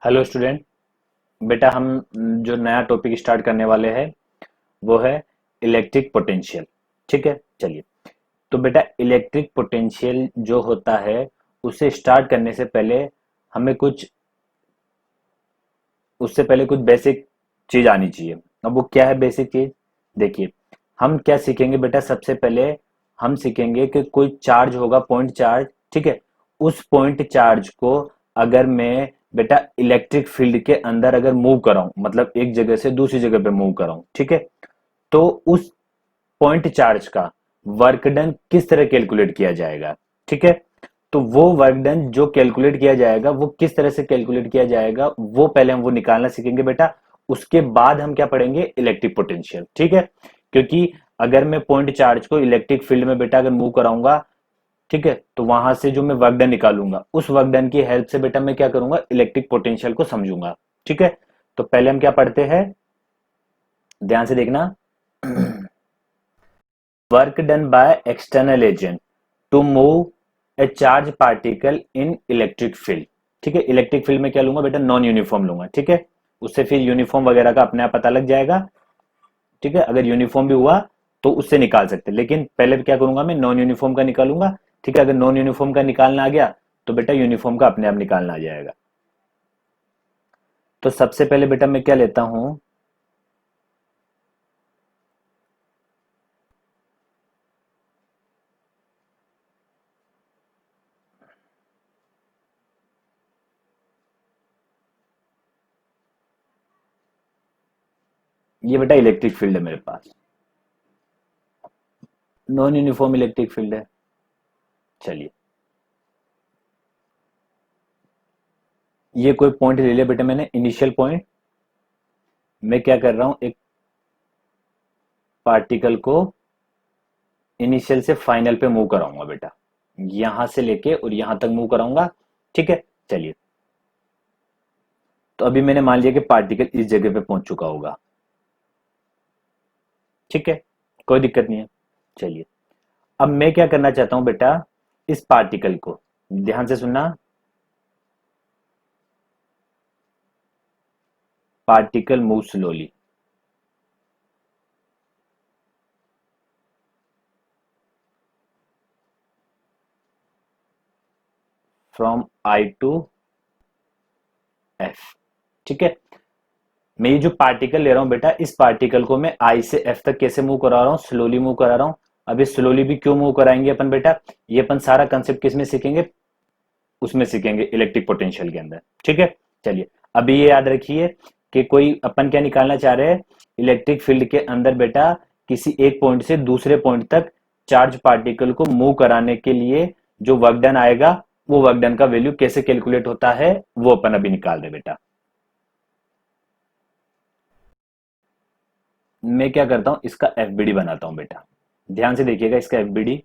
Hello student. बेटा हम जो नया टॉपिक स्टार्ट करने वाले हैं वो है इलेक्ट्रिक पोटेंशियल। ठीक है, चलिए। तो बेटा इलेक्ट्रिक पोटेंशियल जो होता है उसे स्टार्ट करने से पहले हमें कुछ उससे पहले कुछ बेसिक चीज आनी चाहिए। अब वो क्या है बेसिक चीज? देखिए, हम क्या सीखेंगे बेटा। सबसे पहले हम सीखेंगे कि कोई चार्ज होगा, पॉइंट चार्ज। ठीक है, उस पॉइंट चार्ज को अगर मैं बेटा इलेक्ट्रिक फील्ड के अंदर अगर मूव कराऊं, मतलब एक जगह से दूसरी जगह पे मूव कराऊं, ठीक है, तो उस पॉइंट चार्ज का वर्क डन किस तरह कैलकुलेट किया जाएगा। ठीक है, तो वो वर्क डन जो कैलकुलेट किया जाएगा वो किस तरह से कैलकुलेट किया जाएगा वो पहले हम वो निकालना सीखेंगे बेटा। उसके बाद हम क्या पढ़ेंगे? Electric potential. ठीक है, क्योंकि अगर मैं पॉइंट चार्ज को इलेक्ट्रिक फील्ड में बेटा अगर मूव कराऊंगा, ठीक है, तो वहां से जो मैं वर्क डन निकालूंगा उस वर्क डन की हेल्प से बेटा मैं क्या करूंगा? इलेक्ट्रिक पोटेंशियल को समझूंगा। ठीक है, तो पहले हम क्या पढ़ते हैं, ध्यान से देखना। Work done by external agent to move a charge particle in electric field. ठीक है, इलेक्ट्रिक फील्ड में क्या लूंगा बेटा? नॉन यूनिफॉर्म लूंगा। ठीक है, उससे फिर यूनिफॉर्म वगैरह का अपने आप पता लग जाएगा। ठीक है, अगर यूनिफॉर्म भी हुआ तो उससे निकाल सकते हैं, लेकिन पहले क्या करूंगा? मैं नॉन यूनिफॉर्म का निकालूंगा। ठीक है, अगर नॉन यूनिफॉर्म का निकालना आ गया तो बेटा यूनिफॉर्म का अपने आप निकालना आ जाएगा। तो सबसे पहले बेटा मैं क्या लेता हूं? ये बेटा इलेक्ट्रिक फील्ड है मेरे पास, नॉन यूनिफॉर्म इलेक्ट्रिक फील्ड है। चलिए, ये कोई पॉइंट ले लिया बेटा मैंने, इनिशियल पॉइंट। मैं क्या कर रहा हूं? एक पार्टिकल को इनिशियल से फाइनल पे मूव कराऊंगा बेटा, यहां से लेके और यहां तक मूव कराऊंगा। ठीक है, चलिए। तो अभी मैंने मान लिया कि पार्टिकल इस जगह पे पहुंच चुका होगा। ठीक है, कोई दिक्कत नहीं है। चलिए, अब मैं क्या करना चाहता हूं बेटा? इस पार्टिकल को ध्यान से सुनना। Particle move slowly from I to F. ठीक है, मैं ये जो पार्टिकल ले रहा हूं बेटा, इस पार्टिकल को मैं आई से एफ तक कैसे मूव करा रहा हूं? स्लोली मूव करा रहा हूं। अभी स्लोली भी क्यों मूव कराएंगे अपन बेटा? ये अपन सारा कंसेप्ट किस में सीखेंगे? उसमें सीखेंगे, इलेक्ट्रिक पोटेंशियल के अंदर। ठीक है, चलिए। अभी ये याद रखिए कि कोई अपन क्या निकालना चाह रहे हैं? इलेक्ट्रिक फील्ड के अंदर बेटा किसी एक पॉइंट से दूसरे पॉइंट तक चार्ज पार्टिकल को मूव कराने के लिए जो वर्क डन आएगा, वो वर्क डन का वैल्यू कैसे कैलकुलेट होता है वो अपन अभी निकाल रहे बेटा। मैं क्या करता हूं? इसका एफबीडी बनाता हूं बेटा, ध्यान से देखिएगा इसका एफबीडी।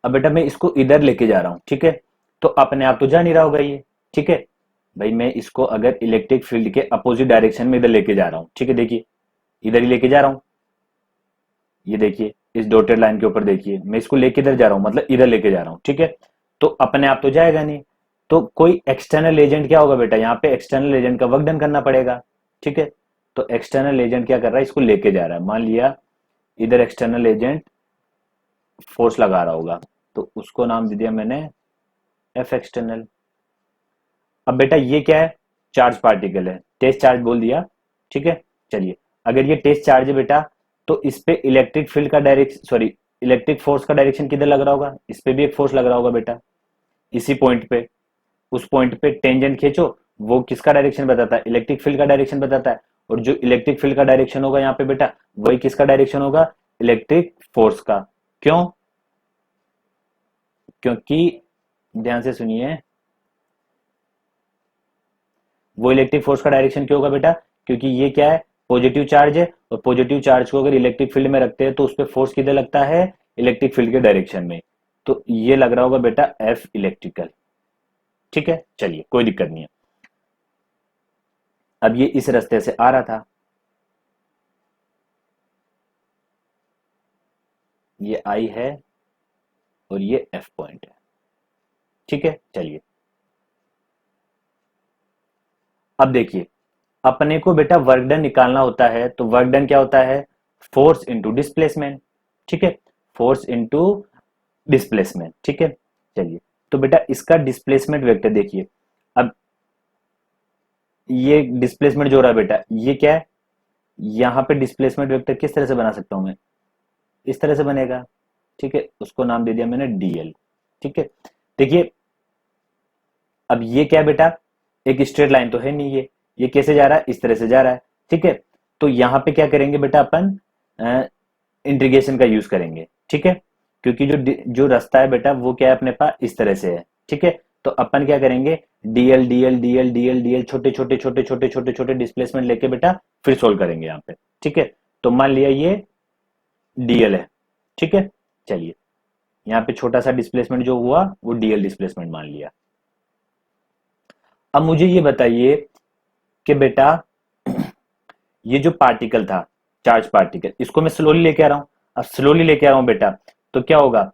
अब बेटा मैं इसको इधर लेके जा रहा हूं, ठीक है, तो अपने आप तो जा नहीं रहा होगा ये। ठीक है भाई, मैं इसको अगर इलेक्ट्रिक फील्ड के अपोजिट डायरेक्शन में इधर लेके जा रहा हूं, ठीक है, देखिए इधर ही लेके जा रहा हूं। ये देखिए इस डॉटेड लाइन के ऊपर देखिए, मैं इसको लेके इधर जा रहा हूं, मतलब इधर लेके जा रहा हूं। ठीक है, तो अपने आप तो जाएगा नहीं, तो कोई एक्सटर्नल एजेंट क्या होगा बेटा? यहाँ पे एक्सटर्नल एजेंट का वर्क डन करना पड़ेगा। ठीक है, तो एक्सटर्नल एजेंट क्या कर रहा है? इसको लेके जा रहा है। मान लिया इधर एक्सटर्नल एजेंट फोर्स लगा रहा होगा, तो उसको नाम दे दिया मैंने एफ एक्सटर्नल। अब बेटा ये क्या है? चार्ज पार्टिकल है, टेस्ट चार्ज बोल दिया। ठीक है, चलिए। अगर ये टेस्ट चार्ज है बेटा, तो इस पे इलेक्ट्रिक फील्ड का डायरेक्शन, सॉरी, इलेक्ट्रिक फोर्स का डायरेक्शन किधर लग रहा होगा? इस पे भी एक फोर्स लग रहा होगा बेटा, इसी पॉइंट पे। उस पॉइंट पे टेंजेंट खींचो, वो किसका डायरेक्शन बताता है? इलेक्ट्रिक फील्ड का डायरेक्शन बताता है। और जो इलेक्ट्रिक फील्ड का डायरेक्शन होगा यहाँ पे बेटा, वही किसका डायरेक्शन होगा? इलेक्ट्रिक फोर्स का। क्यों? क्योंकि ध्यान से सुनिए, वो इलेक्ट्रिक फोर्स का डायरेक्शन क्यों होगा बेटा? क्योंकि ये क्या है? पॉजिटिव चार्ज है, और पॉजिटिव चार्ज को अगर इलेक्ट्रिक फील्ड में रखते हैं तो उस पर फोर्स किधर लगता है? इलेक्ट्रिक फील्ड के डायरेक्शन में। तो ये लग रहा होगा बेटा एफ इलेक्ट्रिकल। ठीक है, चलिए कोई दिक्कत नहीं है। अब ये इस रास्ते से आ रहा था, ये आई है और ये एफ पॉइंट है। ठीक है, चलिए अब देखिए, अपने को बेटा वर्क डन निकालना होता है, तो वर्क डन क्या होता है, फोर्स इनटू डिस्प्लेसमेंट। ठीक है, फोर्स इनटू डिस्प्लेसमेंट। ठीक है, चलिए तो बेटा इसका डिस्प्लेसमेंट वेक्टर देखिए। अब ये डिस्प्लेसमेंट जो हो रहा है बेटा, ये क्या है, यहां पे डिस्प्लेसमेंट वेक्टर किस तरह से बना सकता हूं मैं, इस तरह से बनेगा। ठीक है, उसको नाम दे दिया मैंने डीएल। ठीक है, देखिए अब ये क्या है बेटा, एक स्ट्रेट लाइन तो है नहीं, ये कैसे जा रहा है, इस तरह से जा रहा है। ठीक है, तो यहां पे क्या करेंगे बेटा, अपन इंटीग्रेशन का यूज करेंगे। ठीक है, क्योंकि जो रास्ता है बेटा वो क्या है अपने पास, इस तरह से है। ठीक है, तो अपन क्या करेंगे, DL DL DL DL DL छोटे छोटे छोटे छोटे छोटे छोटे डिस्प्लेसमेंट लेके बेटा फिर सोल्व करेंगे यहाँ पे। ठीक है, तो मान लिया ये डीएल है। ठीक है, चलिए यहाँ पे छोटा सा डिस्प्लेसमेंट जो हुआ वो डीएल डिस्प्लेसमेंट मान लिया। अब मुझे ये बताइए कि बेटा ये जो पार्टिकल था, चार्ज पार्टिकल, इसको मैं स्लोली लेके आ रहा हूं। अब स्लोली लेके आ रहा हूं बेटा, तो क्या होगा,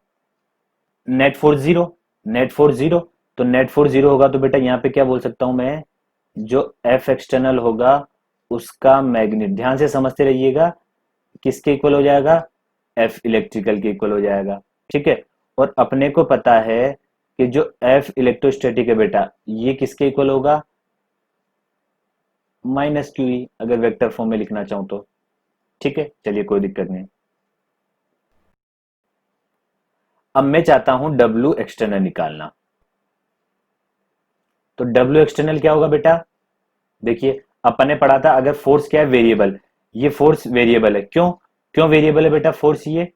net force zero, net force zero. तो नेट फोर्स जीरो होगा तो बेटा यहाँ पे क्या बोल सकता हूं मैं, जो एफ एक्सटर्नल होगा उसका मैग्नेट, ध्यान से समझते रहिएगा, किसके इक्वल हो जाएगा, एफ इलेक्ट्रिकल के इक्वल हो जाएगा। ठीक है, और अपने को पता है कि जो एफ इलेक्ट्रोस्टैटिक है बेटा, ये किसके इक्वल होगा, माइनस क्यू ई, अगर वेक्टर फॉर्म में लिखना चाहूं तो। ठीक है, चलिए कोई दिक्कत नहीं। अब मैं चाहता हूं डब्ल्यू एक्सटर्नल निकालना, तो डब्ल्यू एक्सटर्नल क्या होगा बेटा, देखिए अपन ने पढ़ा था, अगर फोर्स क्या है, वेरिएबल, ये फोर्स वेरिएबल है। क्यों, क्यों वेरिएबल है बेटा फोर्स, ये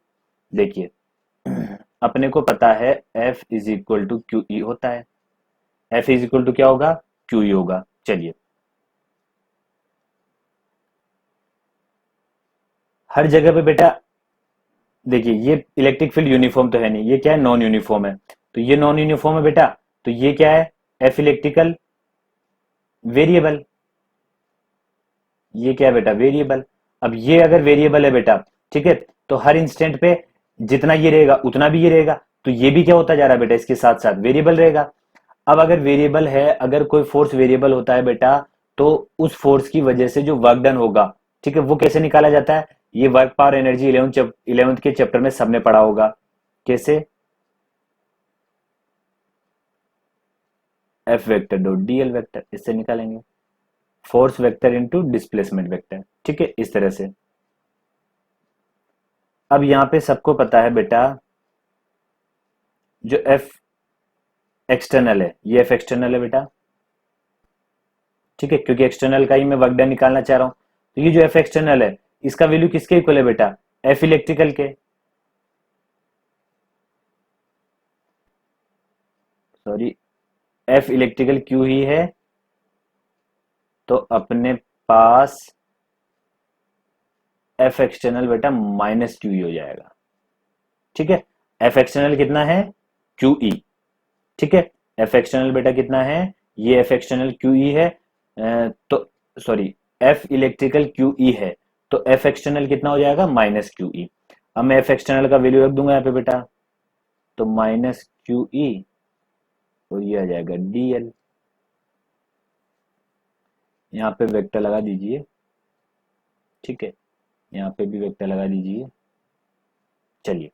देखिए अपने को पता है F is equal to Q E होता है, F इज इक्वल टू क्या होगा, क्यू ई होगा। चलिए हर जगह पे बेटा देखिए, ये इलेक्ट्रिक फील्ड यूनिफॉर्म तो है नहीं, ये क्या है, नॉन यूनिफॉर्म है। तो ये नॉन यूनिफॉर्म है बेटा, तो ये क्या है, एफ इलेक्ट्रिकल वेरिएबल, ये क्या है बेटा, वेरिएबल। अब ये अगर वेरिएबल है बेटा, ठीक है, तो हर इंस्टेंट पे जितना ये रहेगा उतना भी ये रहेगा, तो ये भी क्या होता जा रहा है बेटा, इसके साथ साथ वेरिएबल रहेगा। अब अगर वेरिएबल है, अगर कोई फोर्स वेरिएबल होता है बेटा, तो उस फोर्स की वजह से जो वर्क डन होगा, ठीक है, वो कैसे निकाला जाता है, ये वर्क पावर एनर्जी 11th के चैप्टर में सबने पढ़ा होगा। कैसे, F vector dot DL vector, इससे निकालेंगे, force vector into displacement vector. ठीक है, इस तरह से। अब यहां पे सबको पता है बेटा, जो एफ एक्सटर्नल है, ये एफ एक्सटर्नल है बेटा। ठीक है, क्योंकि एक्सटर्नल का ही मैं वर्क डन निकालना चाह रहा हूं, तो ये जो एफ एक्सटर्नल है, इसका वैल्यू किसके इक्वल है बेटा, एफ इलेक्ट्रिकल के, सॉरी, एफ इलेक्ट्रिकल क्यू ही है, तो अपने पास एफ एक्सटर्नल बेटा माइनस क्यू ई हो जाएगा। ठीक है, एफ एक्सटर्नल कितना है, क्यू ई। ठीक है, एफ एक्सटर्नल बेटा कितना है, ये एफ एक्सटर्नल क्यू ई है, तो sorry, F electrical Q E है, तो एफ एक्सटर्नल कितना हो जाएगा, माइनस क्यू ई। अब मैं एफ एक्सटर्नल का वैल्यू रख दूंगा यहाँ पे बेटा, तो माइनस क्यू ई, और ये आ जाएगा डीएल। यहाँ पे वेक्टर लगा दीजिए। ठीक है, यहाँ पे भी वेक्टर लगा दीजिए। चलिए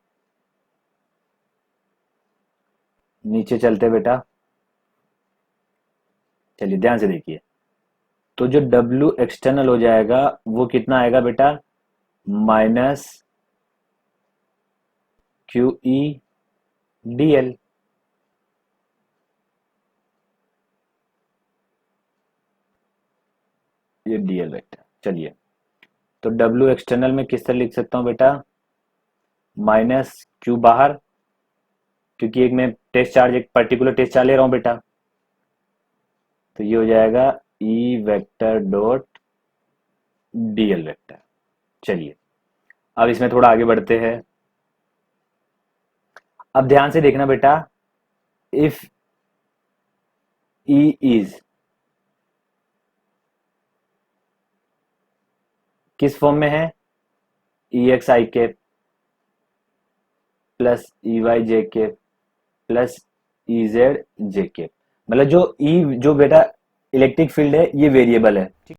नीचे चलते बेटा, चलिए ध्यान से देखिए, तो जो W एक्सटर्नल हो जाएगा वो कितना आएगा बेटा, माइनस क्यू ई डीएल। ये डीएल वेक्टर, चलिए तो W एक्सटर्नल में किस तरह लिख सकता हूं बेटा, माइनस क्यू बाहर, क्योंकि एक मैं टेस्ट चार्ज, एक पर्टिकुलर टेस्ट चार्ज ले रहा हूं बेटा, तो ये हो जाएगा ई वेक्टर डॉट डीएल वेक्टर। चलिए अब इसमें थोड़ा आगे बढ़ते हैं। अब ध्यान से देखना बेटा, इफ ई इज किस फॉर्म में है, ई x I cap plus E Y J cap plus E Z J cap, मतलब जो ई जो बेटा इलेक्ट्रिक फील्ड है ये वेरिएबल है, ठीक,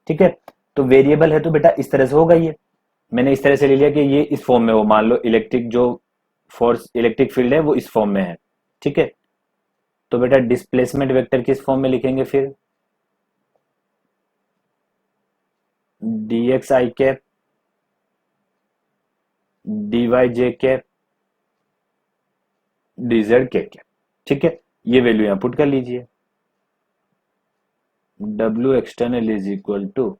ठीक है। तो वेरिएबल है तो बेटा इस तरह से होगा, ये मैंने इस तरह से ले लिया कि ये इस फॉर्म में हो, मान लो इलेक्ट्रिक जो फोर्स इलेक्ट्रिक फील्ड है वो इस फॉर्म में है, ठीक है। तो बेटा डिस्प्लेसमेंट वेक्टर किस फॉर्म में लिखेंगे फिर, D X I cap D Y J cap D Z K cap, ठीक है। ये वैल्यू यहां पुट कर लीजिए, W external is equal to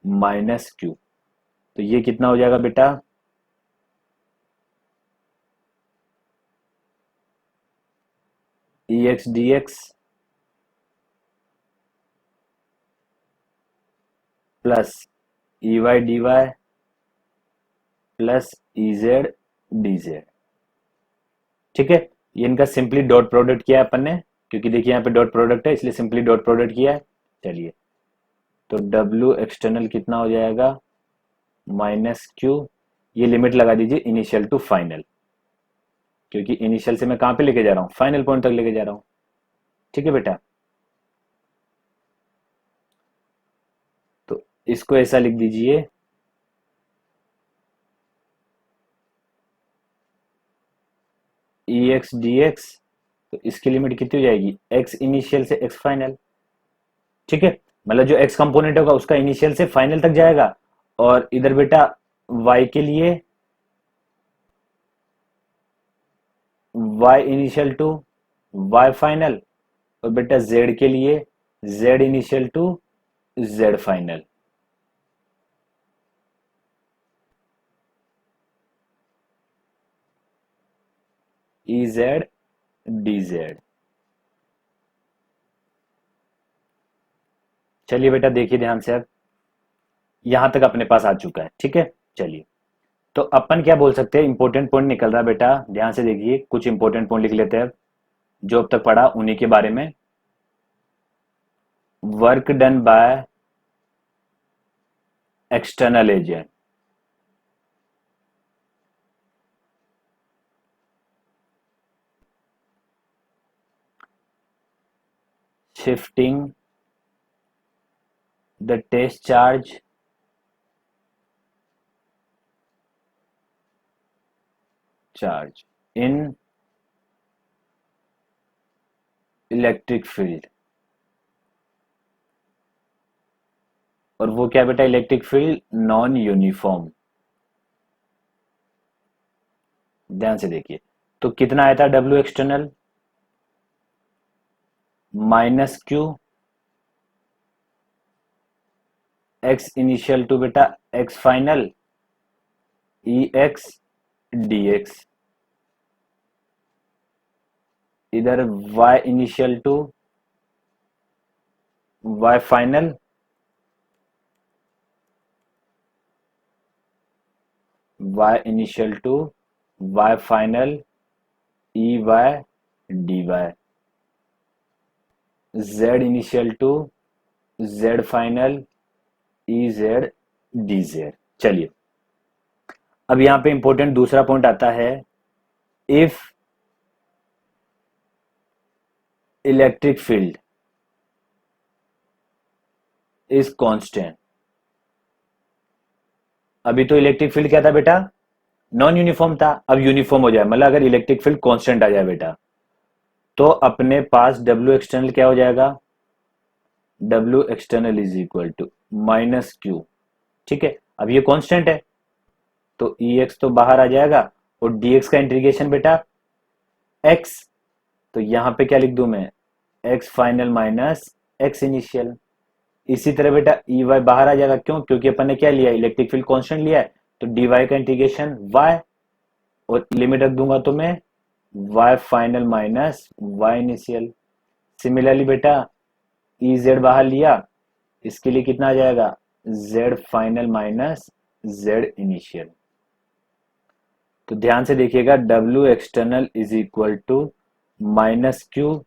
minus Q, तो ये कितना हो जाएगा बेटा, E X D X plus E Y D Y plus E Z D Z, ठीक है। ये इनका सिंपली डॉट प्रोडक्ट किया है अपन ने, क्योंकि देखिए यहाँ पे डॉट प्रोडक्ट है इसलिए सिंपली डॉट प्रोडक्ट किया है। चलिए, तो डब्ल्यू एक्सटर्नल कितना हो जाएगा, माइनस क्यू, ये लिमिट लगा दीजिए इनिशियल टू फाइनल, क्योंकि इनिशियल से मैं कहां पे लेके जा रहा हूं, फाइनल पॉइंट तक लेके जा रहा हूं, ठीक है बेटा। तो इसको ऐसा लिख दीजिए, ई एक्स डी एक्स, तो इसकी लिमिट कितनी हो जाएगी, एक्स इनिशियल से एक्स फाइनल, ठीक है। मतलब जो एक्स कंपोनेंट होगा उसका इनिशियल से फाइनल तक जाएगा, और इधर बेटा वाई के लिए Y initial to Y final, और बेटा जेड के लिए Z initial to Z final. E Z D Z. चलिए बेटा देखिए ध्यान से, अब यहां तक अपने पास आ चुका है, ठीक है। चलिए, तो अपन क्या बोल सकते हैं, इंपॉर्टेंट पॉइंट निकल रहा है बेटा, ध्यान से देखिए, कुछ इंपॉर्टेंट पॉइंट लिख लेते हैं जो अब तक पढ़ा उन्हीं के बारे में। Work done by external agent, shifting the test charge in electric field, और वो क्या बेटा, इलेक्ट्रिक फील्ड नॉन यूनिफॉर्म। ध्यान से देखिए, तो कितना आया था W external, minus Q X initial to बेटा X final E X D X, इधर y initial to y final y initial to y final E Y D Y, z initial to z final E Z D Z. चलिए, अब यहां पे important दूसरा point आता है, if electric field is constant. अभी तो इलेक्ट्रिक फील्ड क्या था बेटा, नॉन यूनिफॉर्म था, अब यूनिफॉर्म हो जाए, मतलब अगर इलेक्ट्रिक फील्ड कांस्टेंट आ जाए बेटा, तो अपने पास डब्ल्यू एक्सटर्नल क्या हो जाएगा, W external is equal to minus Q, ठीक है। अब ये कांस्टेंट है तो ई एक्स तो बाहर आ जाएगा, और डी एक्स का इंटीग्रेशन बेटा एक्स, तो यहां पे क्या लिख दूं मैं, x final minus x initial. इसी तरह बेटा ई वाई बाहर आ जाएगा, क्यों, क्योंकि अपन ने क्या लिया, इलेक्ट्रिक फील्ड कांस्टेंट लिया है, तो डी वाई का इंटीग्रेशन वाई, और लिमिट रख दूंगा तो मैं Y final minus Y initial. Similarly बेटा ई जेड बाहर लिया, इसके लिए कितना आ जाएगा, Z final minus Z initial. तो ध्यान से देखिएगा, W external is equal to minus Q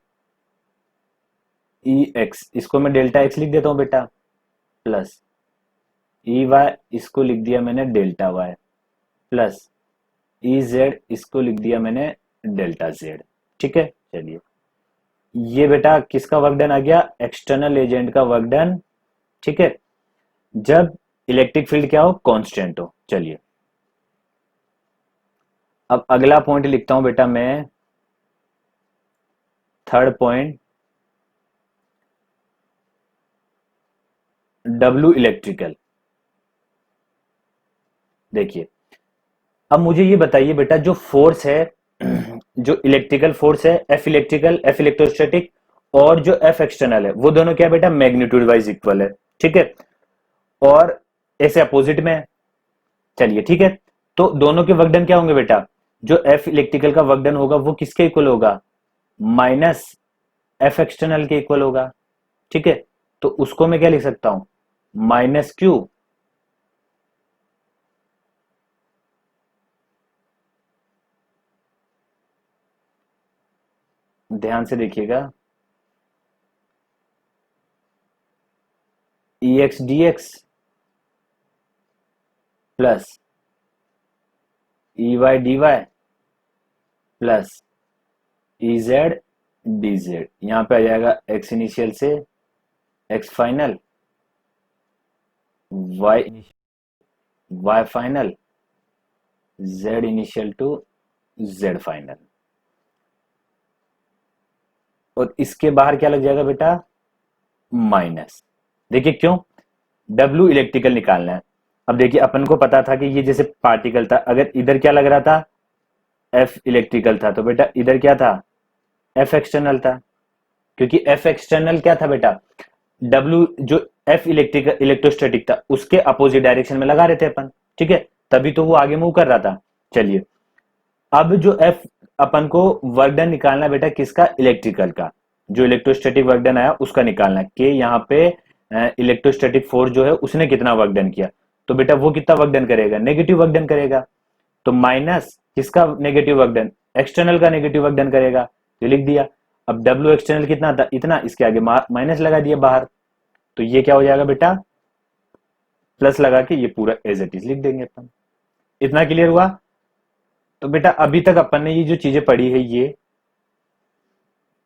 E X, इसको मैं डेल्टा एक्स लिख देता हूं बेटा, प्लस ई वाई, इसको लिख दिया मैंने delta Y, plus E Z, इसको लिख दिया मैंने डेल्टा जेड। ठीक है, चलिए ये बेटा किसका वर्क डन आ गया, एक्सटर्नल एजेंट का वर्क डन। ठीक है, जब इलेक्ट्रिक फील्ड क्या हो, कांस्टेंट हो। चलिए अब अगला पॉइंट लिखता हूं बेटा मैं, थर्ड पॉइंट, डब्ल्यू इलेक्ट्रिकल। देखिए अब मुझे ये बताइए बेटा, जो फोर्स है जो इलेक्ट्रिकल फोर्स है, एफ इलेक्ट्रिकल, एफ इलेक्ट्रोस्टैटिक, और जो एफ एक्सटर्नल है, वो दोनों क्या बेटा मैग्नीट्यूड वाइज इक्वल है। ठीक है, और ऐसे अपोजिट में है। चलिए ठीक है, तो दोनों के वर्क डन क्या होंगे बेटा, जो एफ इलेक्ट्रिकल का वर्क डन होगा वो किसके इक्वल होगा, माइनस एफ एक्सटर्नल के इक्वल होगा। ठीक है, तो उसको मैं क्या लिख सकता हूं, माइनस क्यू ध्यान से देखिएगा, E X D X plus E Y D Y plus E Z D Z. यहां पे आ जाएगा एक्स इनिशियल से X final, Y Y final, Z initial to Z final. और इसके बाहर क्या लग जाएगा बेटा, माइनस। देखिए क्यों, डब्ल्यू इलेक्ट्रिकल निकालना है। अब देखिए अपन को पता था कि ये जैसे पार्टिकल था, अगर इधर क्या लग रहा था, एफ इलेक्ट्रिकल था, तो बेटा इधर क्या था, एफ एक्सटर्नल था। क्योंकि एफ एक्सटर्नल क्या था बेटा, डब्ल्यू जो एफ इलेक्ट्रिकल इलेक्ट्रोस्टैटिक था उसके अपोजिट डायरेक्शन में लगा रहे थे अपन। ठीक है, तभी तो वो आगे मूव कर रहा था। चलिए अब जो एफ अपन को वर्क डन निकालना है बेटा किसका, इलेक्ट्रिकल का, जो इलेक्ट्रोस्टैटिक वर्क डन आया उसका निकालना है कि यहाँ पे इलेक्ट्रोस्टैटिक फोर्स जो है उसने कितना वर्क डन किया। तो बेटा वो कितना वर्क डन करेगा, नेगेटिव वर्क डन करेगा। तो माइनस किसका नेगेटिव वर्क डन, एक्सटर्नल का नेगेटिव वर्क डन करेगा, तो लिख दिया। अब डब्ल्यू एक्सटर्नल कितना था, इतना, इसके आगे माइनस लगा दिया बाहर, तो ये क्या हो जाएगा बेटा, प्लस लगा के ये पूरा एज इट इज लिख देंगे अपन। इतना क्लियर हुआ। तो बेटा अभी तक अपन ने ये जो चीजें पढ़ी है,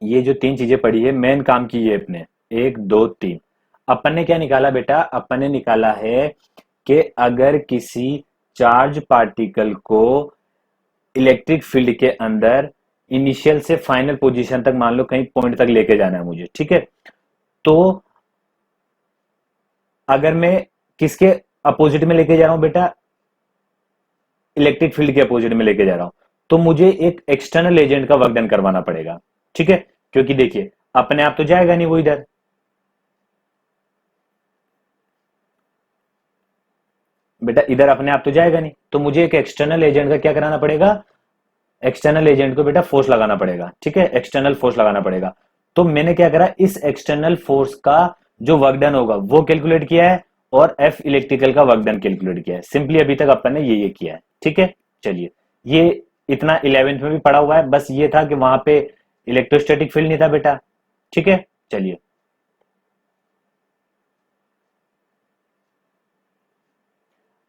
ये जो तीन चीजें पढ़ी है, मेन काम की ये अपने, एक दो तीन। अपन ने क्या निकाला बेटा, अपन ने निकाला है कि अगर किसी चार्ज पार्टिकल को इलेक्ट्रिक फील्ड के अंदर इनिशियल से फाइनल पोजीशन तक, मान लो कहीं पॉइंट तक लेके जाना है मुझे, ठीक है, तो अगर मैं किसके अपोजिट में लेके जा रहा हूं बेटा, इलेक्ट्रिक फील्ड के अपोजिट में लेके जा रहा हूं, तो मुझे एक एक्सटर्नल एजेंट का वर्क डन करवाना पड़ेगा। ठीक है, क्योंकि देखिए अपने आप तो जाएगा नहीं वो इधर, बेटा इधर अपने आप तो जाएगा नहीं, तो मुझे एक एक्सटर्नल एजेंट का क्या कराना पड़ेगा, एक्सटर्नल एजेंट को बेटा फोर्स लगाना पड़ेगा। ठीक है, एक्सटर्नल फोर्स लगाना पड़ेगा। तो मैंने क्या करा, इस एक्सटर्नल फोर्स का जो वर्क डन होगा वो कैलकुलेट किया है, और एफ इलेक्ट्रिकल का वर्क डन कैलकुलेट किया है। सिंपली अभी तक अपन ने ये किया है। ठीक है, चलिए ये इतना 11th में भी पढ़ा हुआ है, बस ये था कि वहां पे इलेक्ट्रोस्टैटिक फील्ड नहीं था बेटा। ठीक है, चलिए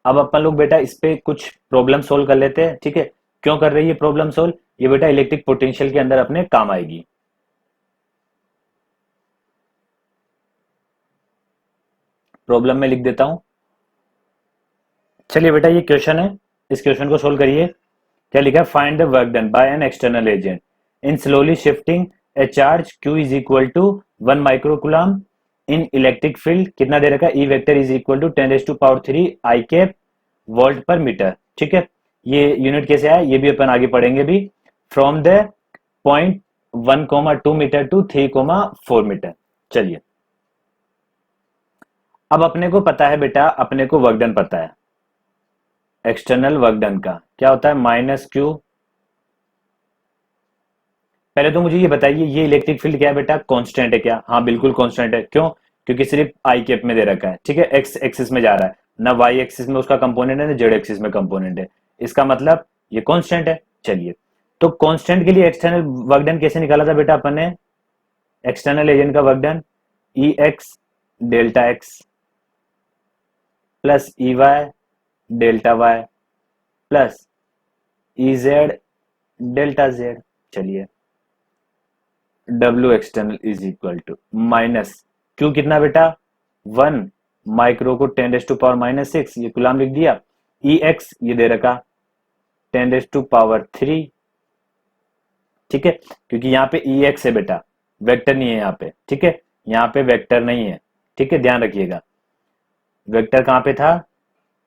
अब अपन लोग बेटा इस पे कुछ प्रॉब्लम सोल्व कर लेते हैं। ठीक है, क्यों कर रही है प्रॉब्लम सोल्व, ये बेटा इलेक्ट्रिक पोटेंशियल के अंदर अपने काम आएगी। प्रॉब्लम में लिख देता हूं। चलिए बेटा ये क्वेश्चन है, इस क्वेश्चन को सोल्व करिए। क्या लिखा है, find the work done by an external agent in slowly shifting a charge q is equal to 1 microcoulomb in electric field, कितना दे रखा है, E vector is equal to 10⁻³ I cap volt per metre. ठीक है, ये unit कैसे आया ये भी अपन आगे पढ़ेंगे भी। From the point 1,2 metre to 3,4 metre. चलिए अब अपने को पता है बेटा, अपने को वर्क डन पता है, एक्सटर्नल वर्क डन का क्या होता है, माइनस क्यू। पहले तो मुझे ये बताइए, ये इलेक्ट्रिक फील्ड क्या है बेटा, कांस्टेंट है क्या, हाँ बिल्कुल कांस्टेंट है। क्यों, क्योंकि सिर्फ आई कैप में दे रखा है। ठीक है, एक्स एक्सिस में जा रहा है, ना वाई एक्सिस में उसका कंपोनेंट है ना जेड एक्सिस में कंपोनेंट है। इसका मतलब ये कांस्टेंट है। चलिए, तो कांस्टेंट के लिए एक्सटर्नल वर्क डन कैसे निकाला था बेटा अपन ने? एक्सटर्नल एजेंट का work done E X delta X plus E Y delta Y plus E Z delta Z. चलिए, W external is equal to minus Q कितना बेटा 1, माइक्रो को 10⁻⁻6 ये कूलाम लिख दिया, ई एक्स ये दे रखा 10⁻3। ठीक है, क्योंकि यहाँ पे ई एक्स है बेटा, वेक्टर नहीं है यहाँ पे। ठीक है, यहाँ पे वेक्टर नहीं है। ठीक है, ध्यान रखिएगा, वेक्टर कहाँ पे था?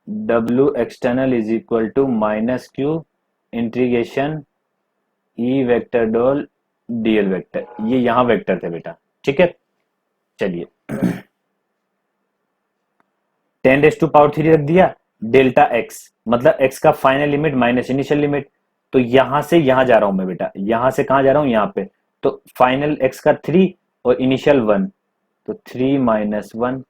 W external is equal to minus Q integration E vector dot DL vector, ये यहां वेक्टर थे बेटा। ठीक है, चलिए 10⁻³ रख दिया, डेल्टा एक्स मतलब एक्स का final limit minus initial limit. तो यहां से यहां जा रहा हूं मैं बेटा, यहां से कहां जा रहा हूं? यहां पे। तो फाइनल एक्स का 3 और इनिशियल 1, तो 3 माइनस 1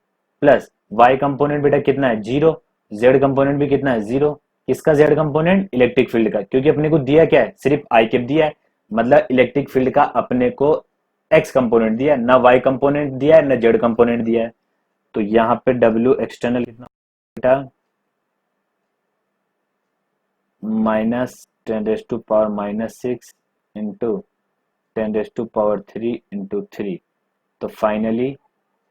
प्लस वाई कंपोनेंट बेटा कितना है? 0। जेड कंपोनेंट भी कितना है? 0। किसका जेड कंपोनेंट? इलेक्ट्रिक फील्ड का, क्योंकि अपने को दिया क्या है? सिर्फ आई कैप दिया है, मतलब इलेक्ट्रिक फील्ड का अपने को एक्स कंपोनेंट दिया है, ना वाई कंपोनेंट दिया है, ना जेड कंपोनेंट दिया है। तो यहाँ पे डब्ल्यू एक्सटर्नल कितना बेटा? -10⁻⁻6 इंटू 10⁻³ इंटू 3, तो फाइनली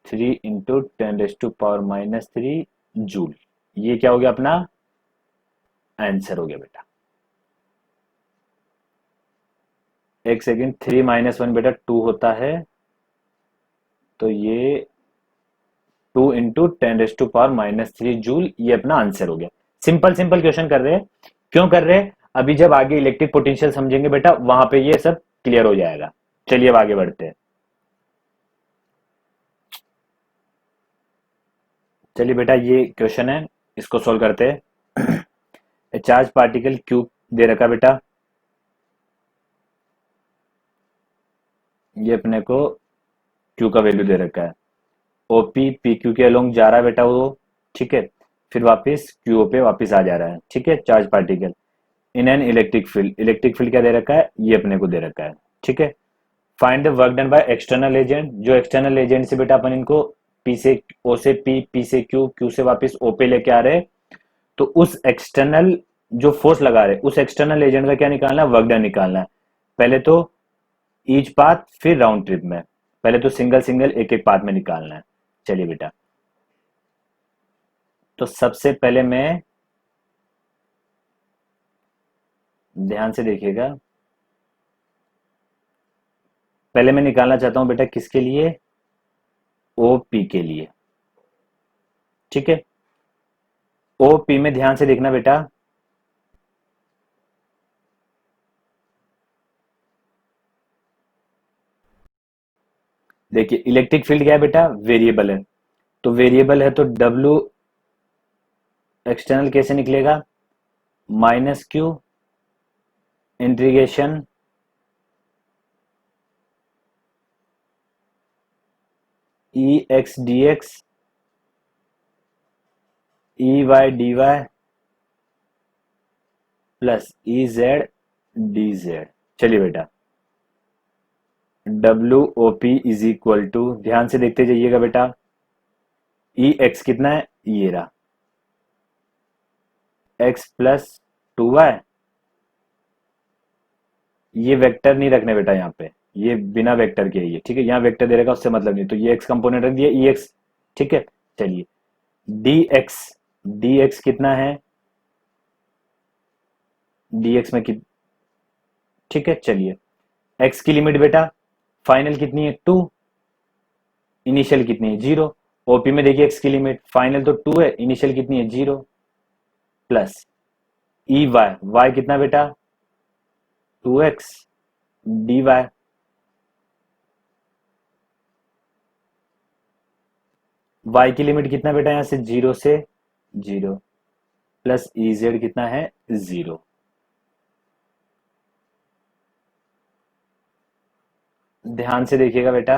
3 इंटू 10⁻³ जूल। ये क्या हो गया अपना आंसर हो गया बेटा। एक सेकेंड, 3 माइनस 1 बेटा 2 होता है, तो ये 2 इंटू 10⁻³ जूल, ये अपना आंसर हो गया। सिंपल सिंपल क्वेश्चन कर रहे हैं, क्यों कर रहे हैं? अभी जब आगे इलेक्ट्रिक पोटेंशियल समझेंगे बेटा, वहां पे ये सब क्लियर हो जाएगा। चलिए अब आगे बढ़ते हैं। चलिए बेटा, ये क्वेश्चन है, इसको सोल्व करते हैं। चार्ज पार्टिकल क्यू दे रखा बेटा, ये अपने को क्यू का वैल्यू दे रखा है, ओपी पी क्यू के अलोंग जा रहा है बेटा वो। ठीक है, फिर वापस क्यूओ पे वापस आ जा रहा है। ठीक है, charge particle in an electric field, electric field क्या दे रखा है? ये अपने को दे रखा है। ठीक है, find the work done by external agent. जो एक्सटर्नल एजेंट से बेटा अपन इनको पी से ओ से पी, पी से क्यू, क्यू से वापस ओ पे लेके आ रहे हैं, तो उस एक्सटर्नल जो फोर्स लगा रहे उस एक्सटर्नल एजेंट का क्या निकालना है? वर्क डन निकालना है। पहले तो ईच पाथ, फिर राउंड ट्रिप में, पहले तो सिंगल सिंगल एक एक पाथ में निकालना है। चलिए बेटा, तो सबसे पहले मैं, ध्यान से देखिएगा, पहले मैं निकालना चाहता हूं बेटा किसके लिए? ओपी के लिए। ठीक है, ओपी में ध्यान से देखना बेटा, देखिए इलेक्ट्रिक फील्ड क्या है बेटा? वेरिएबल है, तो वेरिएबल है तो डब्ल्यू एक्सटर्नल कैसे निकलेगा? Minus Q integration E X D X E Y D Y plus E Z D Z. चलिए बेटा, W O P is equal to, ध्यान से देखते जाइएगा बेटा, ई एक्स कितना है? ये रहा, एक्स प्लस 2y। ये वेक्टर नहीं रखने बेटा यहाँ पे, ये बिना वेक्टर के है ये। ठीक है, यहाँ वेक्टर दे रहेगा उससे मतलब नहीं, तो ये एक्स कंपोनेंट रख दिया, ई एक्स। ठीक है, चलिए डी एक्स, डी एक्स कितना है? डी एक्स में कित ठीक है, चलिए एक्स की लिमिट बेटा फाइनल कितनी है? 2। इनिशियल कितनी है? 0। ओपी में देखिए एक्स की लिमिट फाइनल तो 2 है, इनिशियल कितनी है? 0 प्लस ई वाई, वाई कितना बेटा? 2x D Y. वाई की लिमिट कितना बेटा? यहां से 0 से 0 प्लस ई जेड कितना है? 0। ध्यान से देखिएगा बेटा,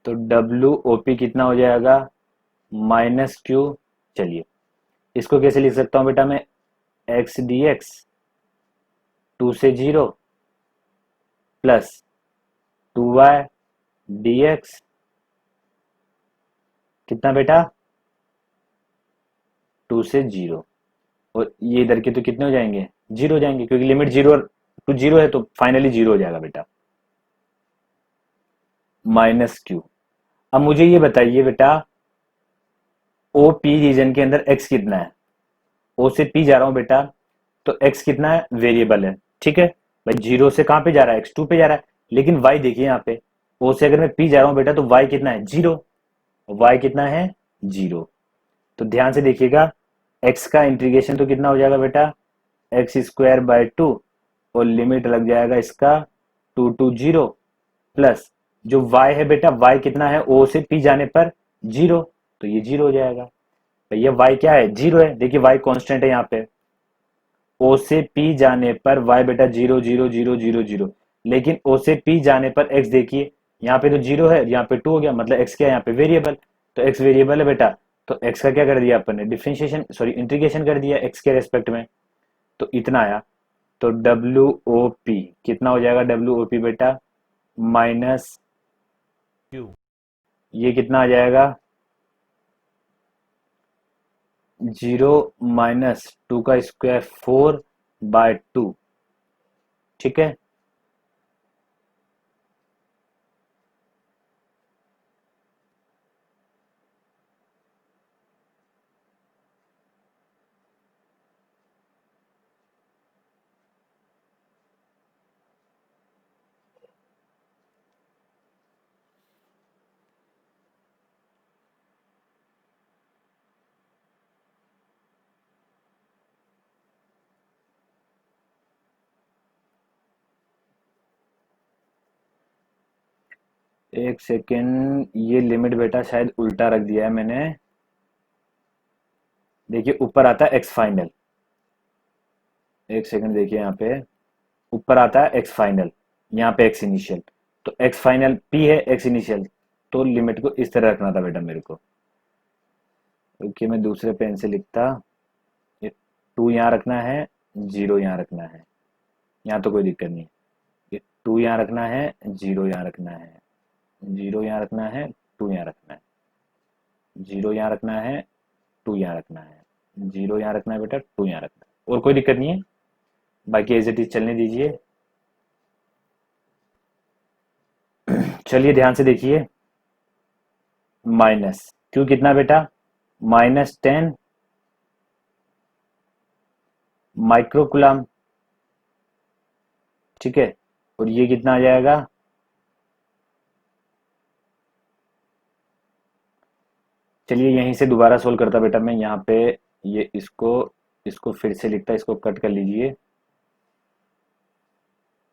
तो डब्ल्यू ओपी कितना हो जाएगा? Minus Q. चलिए इसको कैसे लिख सकता हूं बेटा मैं? एक्स डी एक्स 2 से 0 प्लस 2y डी एक्स कितना बेटा 2 से 0। और ये इधर के तो कितने हो जाएंगे 0 हो जाएंगे, क्योंकि लिमिट 0 टू 0 है तो फाइनली 0 हो जाएगा बेटा। -q। अब मुझे ये बताइए बेटा ओ पी रीजन के अंदर x कितना है। ओ से पी जा रहा हूं बेटा, तो x कितना है वेरिएबल है, ठीक है भाई। 0 से कहां पे जा रहा है x2 पे जा रहा है, लेकिन y देखिए यहाँ पे ओ से अगर मैं पी जा रहा हूं बेटा तो y कितना है 0। y कितना है 0। तो ध्यान से देखिएगा x का इंटीग्रेशन तो कितना हो जाएगा बेटा x²/2 और लिमिट लग जाएगा इसका 2 to 0 प्लस जो y है बेटा y कितना है o से p जाने पर 0, तो ये 0 हो जाएगा भैया। y क्या है 0 है, देखिए y कांस्टेंट है यहाँ पे। o से p जाने पर y बेटा 0 0 0 0 0, लेकिन o से p जाने पर x देखिए यहाँ पे तो 0 है, यहाँ पे 2 हो गया, मतलब x क्या है यहाँ पे वेरिएबल। तो x वेरिएबल है बेटा, तो x का क्या कर दिया अपन ने डिफरेंशिएशन सॉरी इंटीग्रेशन कर दिया x के रेस्पेक्ट में, तो इतना आया। तो WOP कितना हो जाएगा WOP बेटा माइनस क्यू ये कितना आ जाएगा 0 -2 का स्क्वायर 4/2, ठीक है। एक सेकेंड, ये लिमिट बेटा शायद उल्टा रख दिया है मैंने। देखिए ऊपर आता है एक्स फाइनल, एक सेकंड देखिए यहाँ पे ऊपर आता है एक्स फाइनल, यहाँ पे एक्स इनिशियल, तो एक्स फाइनल पी है एक्स इनिशियल, तो लिमिट को इस तरह रखना था बेटा मेरे को। क्योंकि मैं दूसरे पेन से लिखता, ये 2 यहाँ रखना है 0 यहाँ रखना है, यहाँ तो कोई दिक्कत नहीं। ये 2 यहाँ रखना है 0 यहाँ रखना है, 0 यहाँ रखना है 2 यहाँ रखना है, 0 यहाँ रखना है 2 यहाँ रखना है, 0 यहाँ रखना है बेटा 2 यहाँ रखना है, और कोई दिक्कत नहीं है। बाकी एज इट इज चलने दीजिए। चलिए ध्यान से देखिए, माइनस क्यू कितना बेटा -10 माइक्रोकुलम, ठीक है। और ये कितना आ जाएगा चलिए यहीं से दोबारा सोल्व करता बेटा मैं यहाँ पे, ये इसको फिर से लिखता, इसको कट कर लीजिए।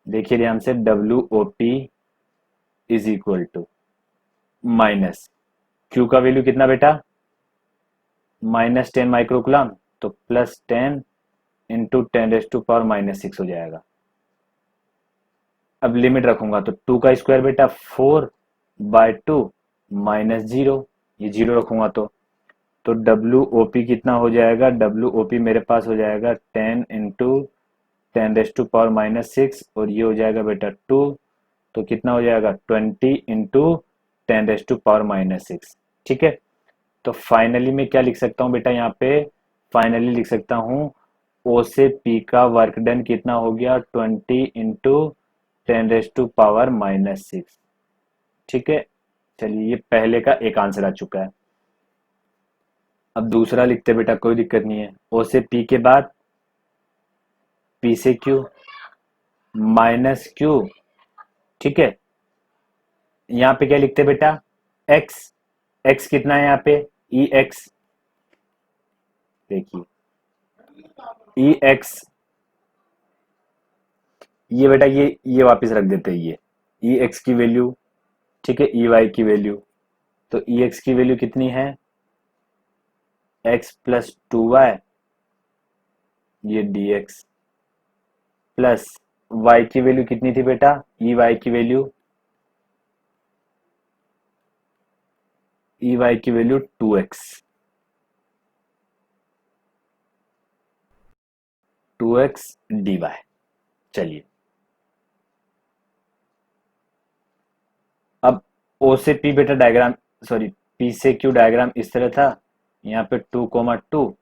देखिए ध्यान से WOP is equal to minus Q का वैल्यू कितना बेटा -10 माइक्रोकुलम, तो +10 इंटू 10⁻⁻6 हो जाएगा। अब लिमिट रखूंगा तो 2 का स्क्वायर बेटा 4/2 -0, ये 0 रखूंगा तो WOP कितना हो जाएगा WOP मेरे पास हो जाएगा 10 इंटू 10⁻⁻6 और ये हो जाएगा बेटा 2, तो कितना हो जाएगा 20 इंटू 10⁻⁻6, ठीक है। तो फाइनली मैं क्या लिख सकता हूँ बेटा यहाँ पे, फाइनली लिख सकता हूँ ओ से पी का वर्क डन कितना हो गया 20 इंटू 10⁻⁻6, ठीक है। चलिए ये पहले का एक आंसर आ चुका है। अब दूसरा लिखते बेटा, कोई दिक्कत नहीं है। ओ से पी के बाद पी से क्यू -q, ठीक है। यहाँ पे क्या लिखते बेटा x, x कितना है यहाँ पे ex, देखिए ex, ये बेटा ये वापस रख देते हैं ये ex की वैल्यू, ठीक है ey की वैल्यू, तो ex की वैल्यू कितनी है x + 2y ये dx प्लस y की वैल्यू कितनी थी बेटा ey की वैल्यू, ey की वैल्यू 2x, 2x dy। चलिए अब ओ से पी बेटा डायग्राम, सॉरी पी से क्यू डायग्राम इस तरह था, यहाँ पे 2,2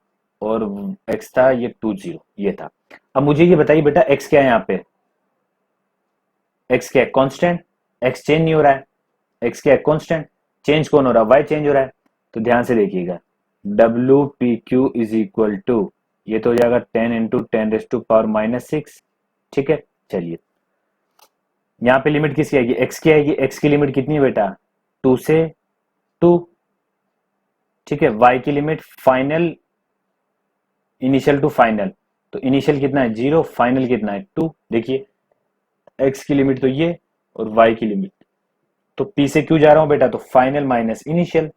और x था ये 2,0 ये था। अब मुझे ये बताइए बेटा x क्या है यहाँ पे, x क्या है कांस्टेंट, x चेंज नहीं हो रहा है, x क्या है कांस्टेंट, चेंज कौन हो रहा है, y चेंज हो रहा है। तो ध्यान से देखिएगा W P Q is equal to, ये तो हो जाएगा 10 × 10⁻⁻6। ठीक है चलिए यहाँ पे लिमिट किसकी आएगी, x की आएगी, x की लिमिट कितनी है बेटा 2 से 2। ठीक है y की limit final, initial to final, तो इनिशियल कितना है 0, फाइनल कितना है 2। देखिए x की लिमिट तो ये और y की लिमिट, तो p से q जा रहा हूं बेटा तो फाइनल माइनस इनिशियल,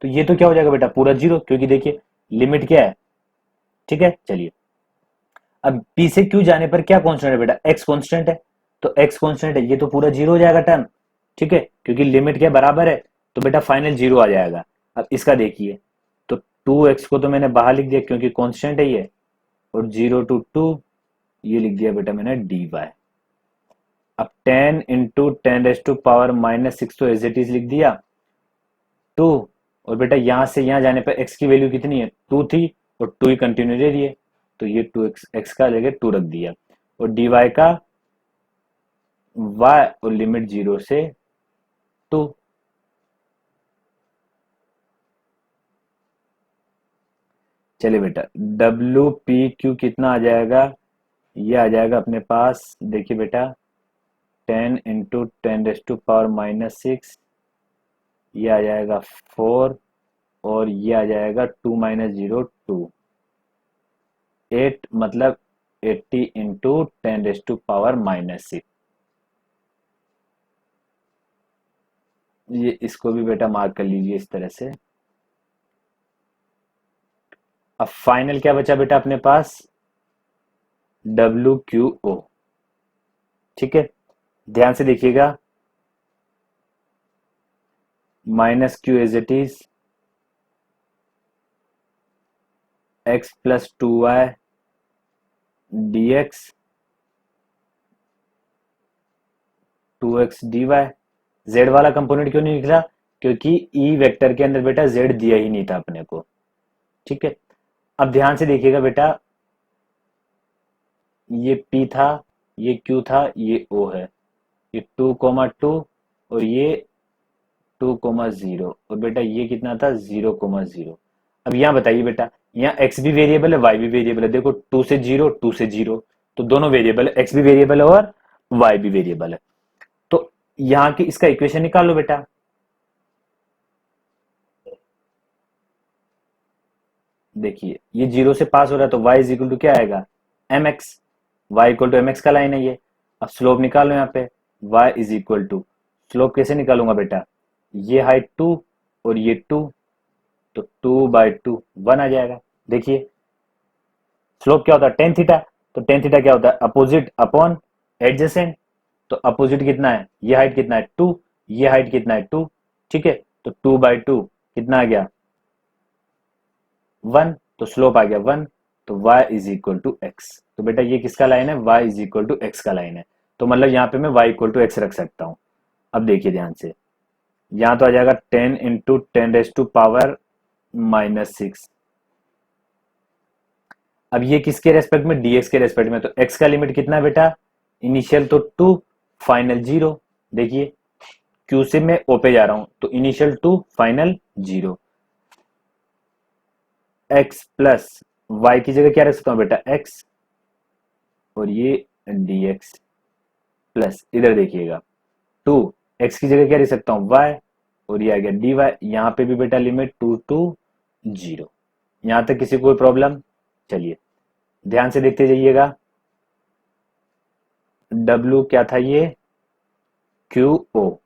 तो ये तो क्या हो जाएगा बेटा पूरा 0, क्योंकि देखिए लिमिट क्या है। ठीक है चलिए अब p से q जाने पर क्या कांस्टेंट है बेटा, x कांस्टेंट है, तो x कांस्टेंट है ये तो पूरा 0 हो जाएगा टर्म। ठीक है क्योंकि लिमिट क्या बराबर है, तो बेटा फाइनल 0 आ जाएगा। अब इसका देखिए तो 2x को तो मैंने बाहर लिख दिया क्योंकि कांस्टेंट है ये, और 0 to 2 ये लिख दिया बेटा मैंने dy। अब 10 × 10⁻⁻6 तो एज इट इज लिख दिया 2, और बेटा यहां से यहां जाने पर x की वैल्यू कितनी है 2 थी, और 2 ही कंटिन्यू दे दिए, तो ये 2x का लेके 2 रख दिया, और dy का y और लिमिट 0 से 2। चलिए बेटा डब्ल्यू पी क्यू कितना आ जाएगा, ये आ जाएगा अपने पास देखिए बेटा 10 × 10⁻⁻6, ये आ जाएगा 4, और ये आ जाएगा 2 - 0 2, 8 मतलब 80 × 10⁻⁻6। ये इसको भी बेटा मार्क कर लीजिए इस तरह से। अब फाइनल क्या बचा बेटा अपने पास WQO। ठीक है ध्यान से देखिएगा -q as it is x + 2y dx 2x dy। z वाला कंपोनेंट क्यों नहीं निकला, क्योंकि ई वेक्टर के अंदर बेटा z दिया ही नहीं था अपने को। ठीक है अब ध्यान से देखिएगा बेटा ये P था, ये Q था, ये O है, ये 2,2 और ये 2,0, और बेटा ये कितना था 0,0। अब यहाँ बताइए बेटा यहाँ x भी वेरिएबल है y भी वेरिएबल है, देखो 2 से 0 2 से 0, तो दोनों वेरिएबल है, x भी वेरिएबल है और y भी वेरिएबल है। तो यहाँ की इसका इक्वेशन निकालो बेटा। देखिए ये 0 से पास हो रहा है तो y इज इक्वल टू क्या आएगा mx, y equal to mx का लाइन है ये। अब स्लोप निकालो यहाँ पे y is equal to, slope कैसे निकालूंगा बेटा, ये हाइट 2 और ये 2, तो 2/2 1 आ जाएगा। देखिए स्लोप क्या होता है टेन थीटा, तो टेन थीटा क्या होता है अपोजिट अपॉन एडजेसेंट, तो अपोजिट कितना है ये हाइट कितना है 2, ये हाइट कितना है 2। ठीक है तो 2/2 कितना आ गया 1, तो स्लोप आ गया 1, तो y is equal to X. तो बेटा ये किसका लाइन है y is equal to X का लाइन है, तो मतलब यहाँ पे मैं y इक्वल टू एक्स रख सकता हूँ। अब देखिए ध्यान से यहाँ तो आ जाएगा 10 × 10⁻⁻6। अब ये किसके रेस्पेक्ट में dx के रेस्पेक्ट में, तो x का लिमिट कितना है बेटा इनिशियल तो 2 फाइनल 0। देखिए q से मैं o पे जा रहा हूं तो initial 2 final 0, x plus y की जगह क्या रख सकता हूं बेटा x, और ये dx प्लस इधर देखिएगा 2, x की जगह क्या रख सकता हूं y, और ये आ गया dy। यहां पे भी बेटा लिमिट 2 to 0। यहां तक किसी को कोई प्रॉब्लम, चलिए ध्यान से देखते जाइएगा W क्या था ये QO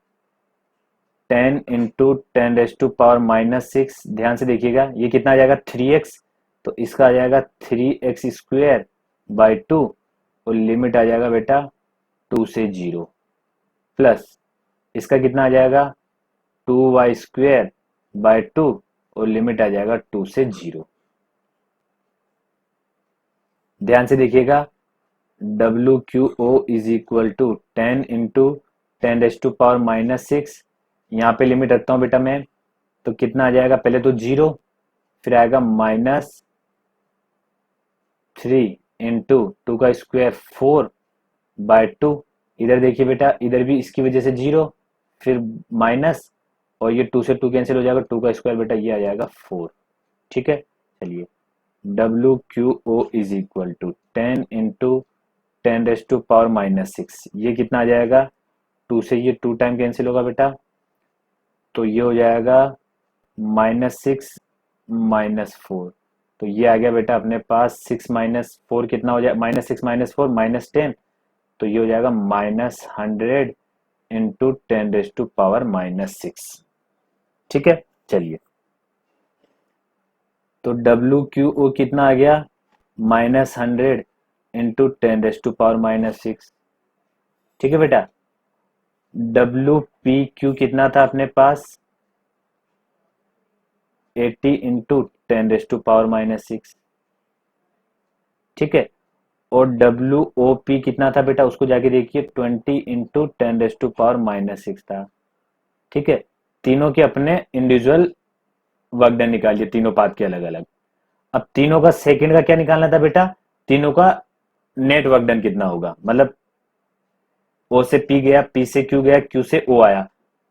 10 × 10⁻⁻6। ध्यान से देखिएगा ये कितना आ जाएगा 3x, तो इसका आ जाएगा 3x² और लिमिट आ जाएगा बेटा 2 से 0, प्लस इसका कितना आ जाएगा 2y² और लिमिट आ जाएगा 2 से 0। ध्यान से देखिएगा, W Q O is equal to 10 × 10⁻⁻⁶। यहाँ पे लिमिट रखता हूँ बेटा मैं, तो कितना आ जाएगा, पहले तो 0, फिर आएगा -3 × 2 का स्क्वायर 4/2। इधर देखिए बेटा, इधर भी इसकी वजह से 0, फिर माइनस, और ये 2 से 2 कैंसिल हो जाएगा, 2 का स्क्वायर बेटा ये आ जाएगा 4। ठीक है, चलिए, W Q O is equal to 10 × 10⁻⁻⁶। ये कितना आ जाएगा, 2 से ये 2 टाइम कैंसिल होगा बेटा, तो ये हो जाएगा -6 -4। तो ये आ गया बेटा अपने पास 6 -4 कितना हो जाए, -6 -4 -10, तो ये हो जाएगा -100 × 10⁻⁻⁶। ठीक है, चलिए, तो डब्ल्यू क्यू ओ कितना आ गया, -100 × 10⁻⁻⁶। ठीक है बेटा, डब्ल्यू पी क्यू कितना था अपने पास, 80 × 10⁻⁻⁶। ठीक है, और डब्ल्यू ओ पी कितना था बेटा, उसको जाके देखिए, 20 × 10⁻⁻⁶ था। ठीक है, तीनों के अपने इंडिविजुअल वर्क डन निकालिए, तीनों पाथ के अलग अलग। अब तीनों का सेकंड का क्या निकालना था बेटा, तीनों का नेट वर्क डन कितना होगा, मतलब ओ से पी गया, पी से क्यू गया, क्यू से ओ आया,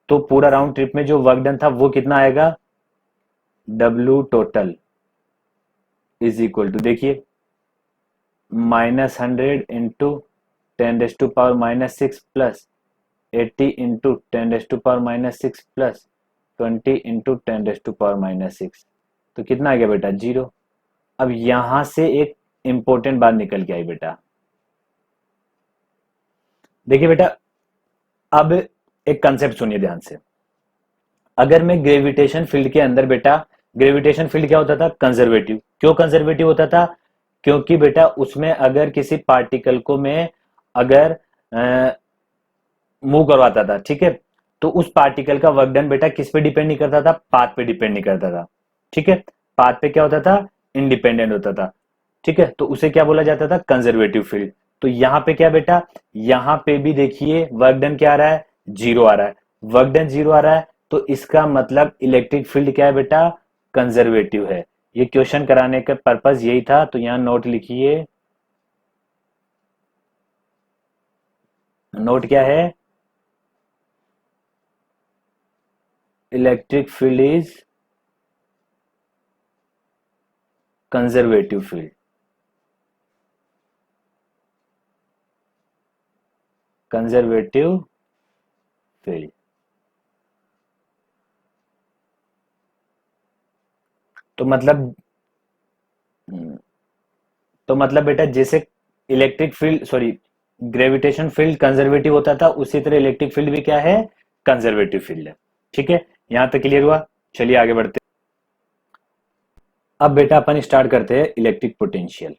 तो पूरा राउंड ट्रिप में जो वर्क डन था वो कितना आएगा, W total is equal to, देखिए, -100 × 10⁻⁻⁶ प्लस 80 × 10⁻⁻⁶ प्लस 20 × 10⁻⁻⁶। तो कितना आ गया बेटा, 0। अब यहां से एक इंपॉर्टेंट बात निकल के आई बेटा, देखिए बेटा, अब एक कंसेप्ट सुनिए ध्यान से। अगर मैं ग्रेविटेशन फील्ड के अंदर बेटा, ग्रेविटेशन फील्ड क्या होता था, कंजर्वेटिव। क्यों कंजर्वेटिव होता था, क्योंकि बेटा उसमें अगर किसी पार्टिकल को मैं अगर मूव करवाता था, ठीक है, तो उस पार्टिकल का वर्क डन बेटा किस पे डिपेंड नहीं करता था, पाथ पे डिपेंड नहीं करता था। ठीक है, पाथ पे क्या होता था, इंडिपेंडेंट होता था। ठीक है, तो उसे क्या बोला जाता था, कंजर्वेटिव फील्ड। तो यहां पे क्या बेटा, यहां पे भी देखिए वर्क डन क्या आ रहा है, 0 आ रहा है, वर्क डन 0 आ रहा है, तो इसका मतलब इलेक्ट्रिक फील्ड क्या है बेटा, कंजर्वेटिव है। ये क्वेश्चन कराने का पर्पज यही था, तो यहां नोट लिखिए, नोट क्या है, electric field is conservative field. Conservative field, तो मतलब, तो मतलब बेटा जैसे electric field, sorry, gravitation field conservative होता था, उसी तरह इलेक्ट्रिक फील्ड भी क्या है, कंजर्वेटिव फील्ड है। ठीक है, यहां तक क्लियर हुआ, चलिए आगे बढ़ते हैं। अब बेटा अपन स्टार्ट करते हैं इलेक्ट्रिक पोटेंशियल।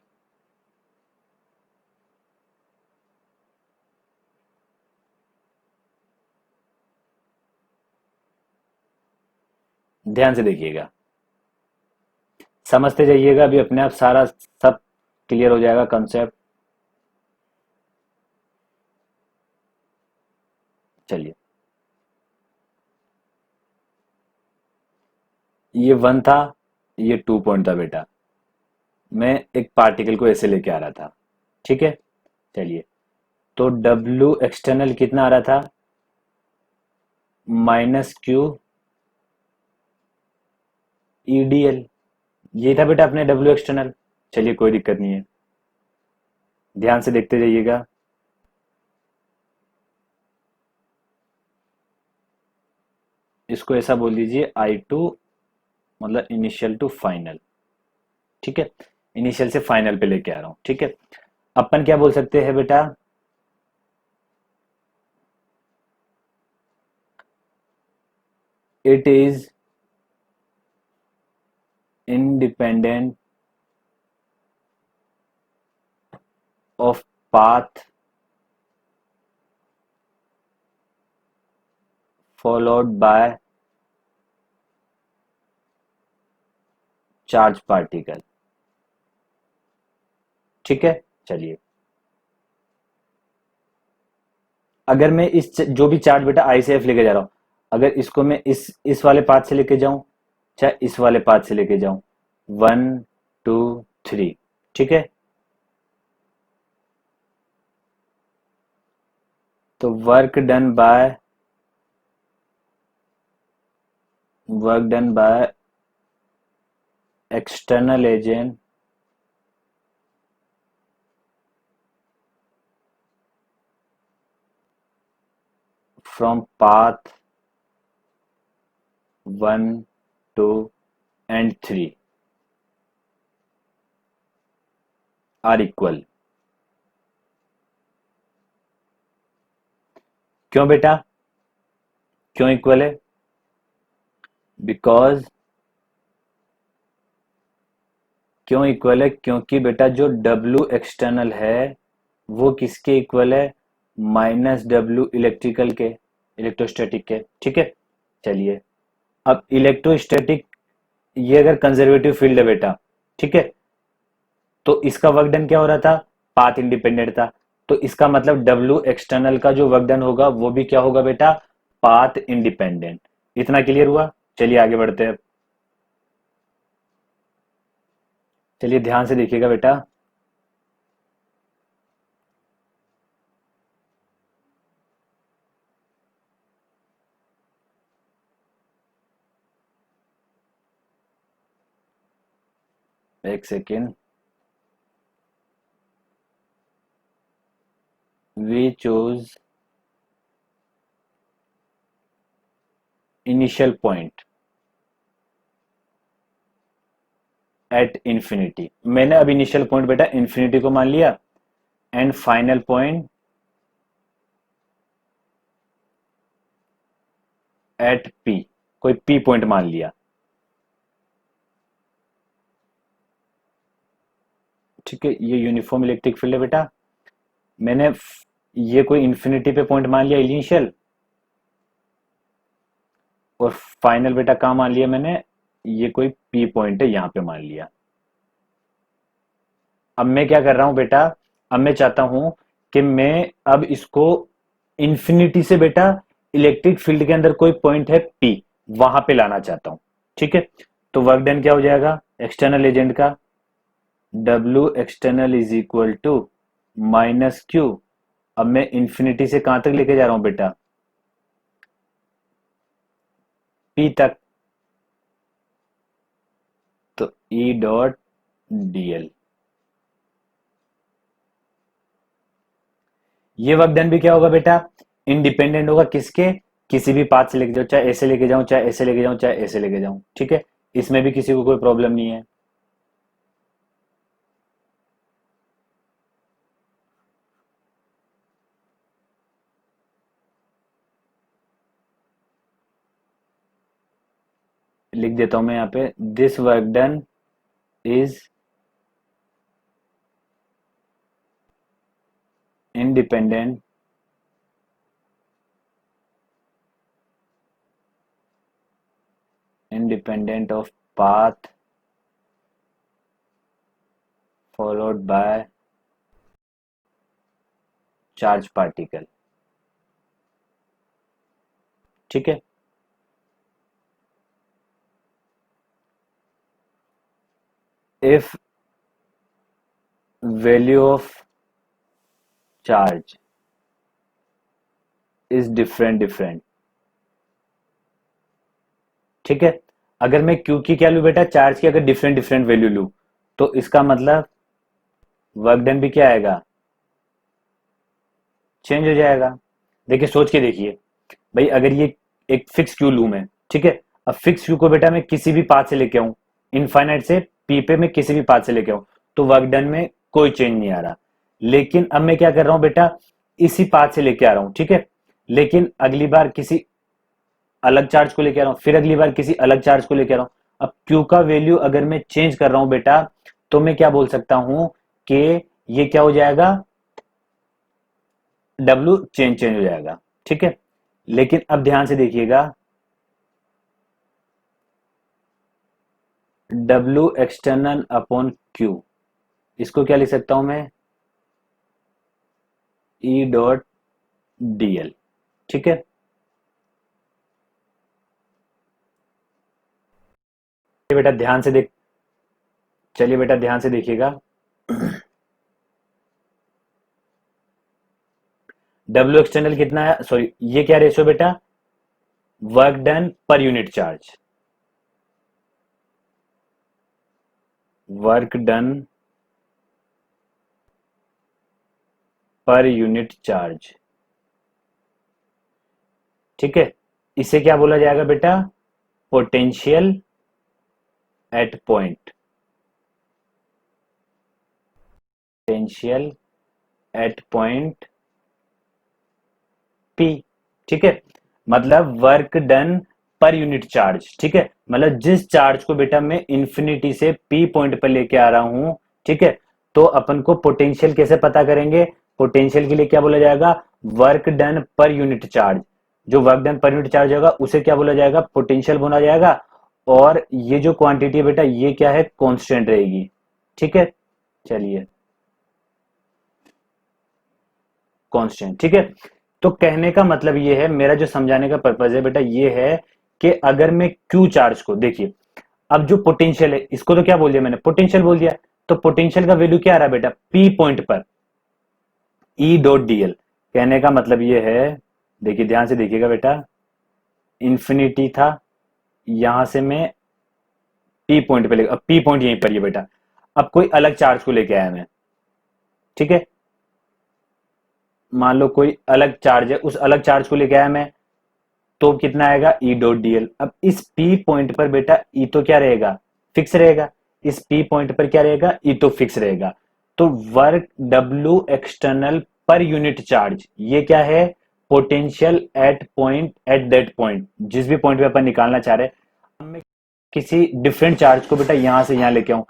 ध्यान से देखिएगा, समझते जाइएगा, अभी अपने आप सारा सब क्लियर हो जाएगा कंसेप्ट। चलिए, ये 1 था, ये 2 पॉइंट था बेटा, मैं एक पार्टिकल को ऐसे लेके आ रहा था। ठीक है, चलिए, तो डब्ल्यू एक्सटर्नल कितना आ रहा था, -q EDL, ये था बेटा अपने डब्ल्यू एक्सटर्नल। चलिए, कोई दिक्कत नहीं है, ध्यान से देखते जाइएगा। इसको ऐसा बोल दीजिए I2, मतलब इनिशियल टू फाइनल। ठीक है, इनिशियल से फाइनल पे लेके आ रहा हूं। ठीक है, अपन क्या बोल सकते हैं बेटा, it is independent of path followed by charge particle. ठीक है। चलिए, अगर मैं जो भी चार्ज बेटा आई से एफ लेके जा रहा हूं, अगर इसको मैं इस वाले पाथ से लेके जाऊं, चाहे इस वाले पाथ से लेके जाऊं, 1 2 3, ठीक है। तो work done by external agent from path 1 2 and 3 are equal. क्यों बेटा, क्यों इक्वल है? बिकॉज, क्यों इक्वल है? क्योंकि बेटा जो W एक्सटर्नल है वो किसके इक्वल है? -W इलेक्ट्रिकल के, इलेक्ट्रोस्टैटिक के, ठीक है। चलिए, अब इलेक्ट्रोस्टैटिक, ये अगर कंजर्वेटिव फील्ड है बेटा, ठीक है, तो इसका वर्क डन क्या हो रहा था? पाथ इंडिपेंडेंट था। तो इसका मतलब W एक्सटर्नल का जो वर्क डन होगा वो भी क्या होगा बेटा? Path independent. इतना क्लियर हुआ? चलिए आगे बढ़ते हैं। चलिए ध्यान से देखिएगा बेटा। एक second. We choose initial point at infinity. मैंने अब इनिशियल पॉइंट बेटा इंफिनिटी को मान लिया, and final point at P, कोई पी पॉइंट मान लिया, ठीक है। ये यूनिफॉर्म इलेक्ट्रिक फील्ड है बेटा। मैंने ये कोई इंफिनिटी पे पॉइंट मान लिया इनिशियल, और फाइनल बेटा कहाँ मान लिया मैंने? ये कोई पी पॉइंट है यहां पे मान लिया। अब मैं क्या कर रहा हूं बेटा, अब मैं चाहता हूं कि मैं अब इसको इंफिनिटी से बेटा इलेक्ट्रिक फील्ड के अंदर कोई पॉइंट है पी, वहां पे लाना चाहता हूं, ठीक है। तो वर्क डन क्या हो जाएगा एक्सटर्नल एजेंट का? W external is equal to -Q। अब मैं इंफिनिटी से कहां तक लेके जा रहा हूं बेटा? P तक। तो E डॉट dl, ये वर्क डन भी क्या होगा बेटा? इंडिपेंडेंट होगा किसके? किसी भी पाथ से लेके जाओ, चाहे ऐसे लेके जाऊं, चाहे ऐसे लेके जाऊं, चाहे ऐसे लेके जाऊं, ठीक है। इसमें भी किसी को कोई प्रॉब्लम नहीं है। लिख देता हूं मैं यहाँ पे, this work done is independent independent of path followed by charge particle, ठीक है। if value of charge is different, ठीक है। अगर मैं Q की क्या लूं बेटा, चार्ज की अगर डिफरेंट वैल्यू लूं, तो इसका मतलब वर्क डन भी क्या आएगा? चेंज हो जाएगा। देखिए सोच के देखिए भाई, अगर ये एक फिक्स क्यू लूं मैं, ठीक है। अब फिक्स क्यू को बेटा मैं किसी भी पाथ से लेके आऊं, इनफाइनाइट से पी पे मैं किसी भी पाथ से लेके आऊं, तो वर्क डन में कोई चेंज नहीं आ रहा। लेकिन अब मैं क्या कर रहा हूं बेटा, इसी पाथ से लेके आ रहा हूं, ठीक है। लेकिन अगली बार किसी अलग चार्ज को लेके आ रहा हूं, फिर अगली बार किसी अलग चार्ज को लेके आ रहा हूं। अब क्यू का वैल्यू अगर मैं चेंज कर रहा हूं बेटा, तो मैं क्या बोल सकता हूं कि ये क्या हो जाएगा? डब्ल्यू चेंज हो जाएगा, ठीक है। लेकिन अब ध्यान से देखिएगा, W एक्सटर्नल अपॉन Q इसको क्या लिख सकता हूं मैं, ई डॉट डीएल। ठीक है, बेटा ध्यान से देख, चलिए बेटा ध्यान से देखिएगा। डब्ल्यू एक्सटर्नल कितना है, सॉरी ये क्या रेशियो बेटा, work done per unit charge, work done per unit charge. ठीक है, इसे क्या बोला जाएगा बेटा, potential at point, potential at point P. ठीक है, मतलब work done per unit charge. ठीक है, मतलब जिस चार्ज को बेटा मैं इंफिनिटी से पी पॉइंट पर लेके आ रहा हूं, ठीक है, तो अपन को पोटेंशियल कैसे पता करेंगे, पोटेंशियल के लिए क्या बोला जाएगा, work done per unit charge. जो work done per unit charge होगा उसे क्या बोला जाएगा, पोटेंशियल बोला जाएगा। और ये जो क्वांटिटी है बेटा ये क्या है, कांस्टेंट रहेगी। ठीक है, चलिए कांस्टेंट। ठीक है, तो कहने का मतलब ये है, मेरा जो समझाने का पर्पज है बेटा ये है कि अगर मैं क्यू चार्ज को देखिए, अब जो पोटेंशियल है इसको तो क्या बोल दिया मैंने, पोटेंशियल बोल दिया, तो पोटेंशियल का वैल्यू क्या आ रहा है बेटा, पी पॉइंट पर ई डॉट डीएल। कहने का मतलब ये है, देखिए ध्यान से देखिएगा बेटा, इंफिनिटी था, यहां से मैं पी पॉइंट पे ले, अब पी पॉइंट यहीं पर ही है बेटा। अब कोई अलग चार्ज को लेके आया मैं, ठीक है, मान लो कोई अलग चार्ज है, उस अलग चार्ज को लेके आया मैं, तो कितना आएगा, ई डॉट डीएल। अब इस पी पॉइंट पर बेटा ई तो क्या रहेगा, फिक्स रहेगा, इस पी पॉइंट पर क्या रहेगा, ई तो फिक्स रहेगा। तो वर्क डब्ल्यू एक्सटर्नल पर यूनिट चार्ज ये क्या है, potential at point, at that point, जिस भी पॉइंट पे अपन निकालना चाह रहे हैं। अब मैं किसी डिफरेंट चार्ज को बेटा यहां से यहां लेके आऊं,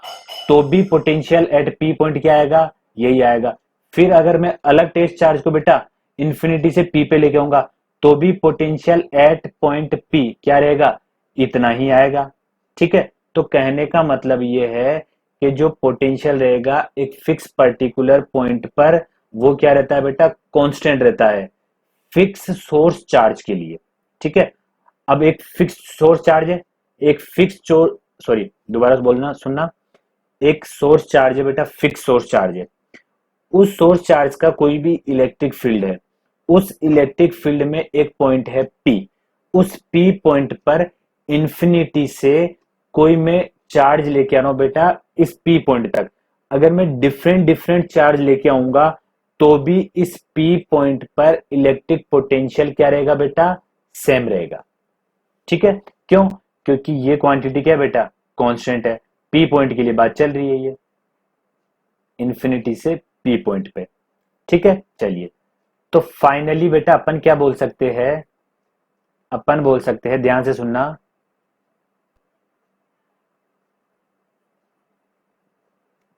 तो भी पोटेंशियल एट पी पॉइंट क्या आएगा, यही आएगा। फिर अगर मैं अलग टेस्ट चार्ज को बेटा इंफिनिटी से पी पे लेके आऊंगा, तो भी पोटेंशियल एट पॉइंट पी क्या रहेगा, इतना ही आएगा। ठीक है, तो कहने का मतलब ये है कि जो पोटेंशियल रहेगा एक फिक्स पर्टिकुलर पॉइंट पर, वो क्या रहता है बेटा, कांस्टेंट रहता है फिक्स सोर्स चार्ज के लिए। ठीक है, अब एक फिक्स सोर्स चार्ज है, एक फिक्स सॉरी दोबारा से बोलना सुनना, एक सोर्स चार्ज है बेटा, फिक्स सोर्स चार्ज है, उस सोर्स चार्ज का कोई भी इलेक्ट्रिक फील्ड है, उस इलेक्ट्रिक फील्ड में एक पॉइंट है पी, उस पी पॉइंट पर इंफिनिटी से कोई मैं चार्ज लेके आ रहा हूं बेटा इस पी पॉइंट तक। अगर मैं डिफरेंट डिफरेंट चार्ज लेके आऊंगा, तो भी इस पी पॉइंट पर इलेक्ट्रिक पोटेंशियल क्या रहेगा बेटा, सेम रहेगा। ठीक है, क्यों, क्योंकि ये क्वांटिटी क्या है बेटा, कांस्टेंट है, पी पॉइंट के लिए बात चल रही है ये, इंफिनिटी से पी पॉइंट पे। ठीक है, चलिए, तो फाइनली बेटा अपन क्या बोल सकते हैं, अपन बोल सकते हैं, ध्यान से सुनना,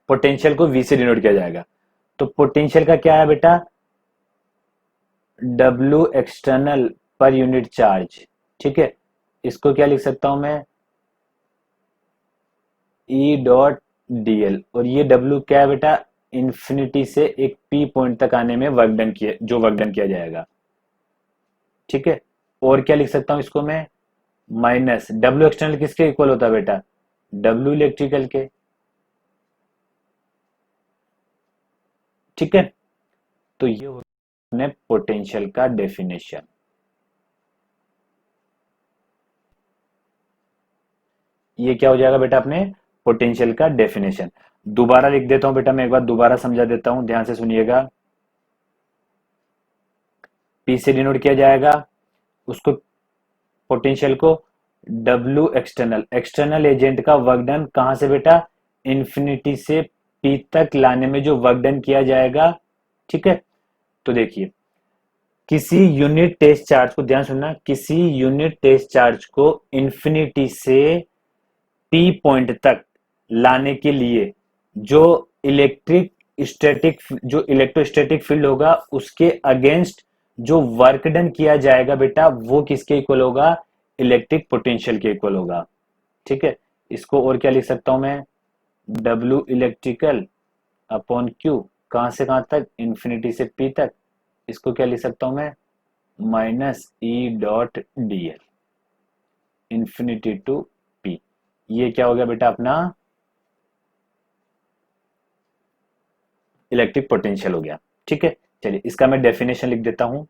पोटेंशियल को वी से डिनोट किया जाएगा। तो पोटेंशियल का क्या है बेटा, डब्ल्यू एक्सटर्नल पर यूनिट चार्ज। ठीक है, इसको क्या लिख सकता हूं मैं, ई डॉट डीएल, और ये डब्ल्यू क्या है बेटा, इंफिनिटी से एक पी पॉइंट तक आने में वर्क डन किया, जो वर्क डन किया जाएगा। ठीक है, और क्या लिख सकता हूं इसको मैं, माइनस डब्ल्यू एक्सटर्नल किसके इक्वल होता है बेटा, डब्ल्यू इलेक्ट्रिकल के। ठीक है, तो ये होने पोटेंशियल का डेफिनेशन। ये क्या हो जाएगा बेटा अपने पोटेंशियल का डेफिनेशन। दोबारा लिख देता हूं बेटा, मैं एक बार दोबारा समझा देता हूं, ध्यान से सुनिएगा। पी से डिनोट किया जाएगा उसको, पोटेंशियल को, डब्ल्यू एक्सटर्नल, एक्सटर्नल एजेंट का वर्क डन कहां से बेटा, इंफिनिटी से पी तक लाने में जो वर्क डन किया जाएगा। ठीक है, तो देखिए किसी यूनिट टेस्ट चार्ज को, ध्यान सुनना, किसी यूनिट टेस्ट चार्ज को इंफिनिटी से पी पॉइंट तक लाने के लिए जो इलेक्ट्रिक स्टैटिक, जो इलेक्ट्रोस्टैटिक फील्ड होगा उसके अगेंस्ट जो वर्क डन किया जाएगा बेटा, वो किसके इक्वल होगा, इलेक्ट्रिक पोटेंशियल के इक्वल होगा। ठीक है, इसको और क्या लिख सकता हूं मैं, डब्ल्यू इलेक्ट्रिकल अपॉन क्यू, कहां से कहां तक, इन्फिनिटी से पी तक। इसको क्या लिख सकता हूं मैं, minus E dot D L, infinity to P. ये क्या हो गया बेटा अपना इलेक्ट्रिक पोटेंशियल हो गया। ठीक है, चलिए इसका मैं डेफिनेशन लिख देता हूं।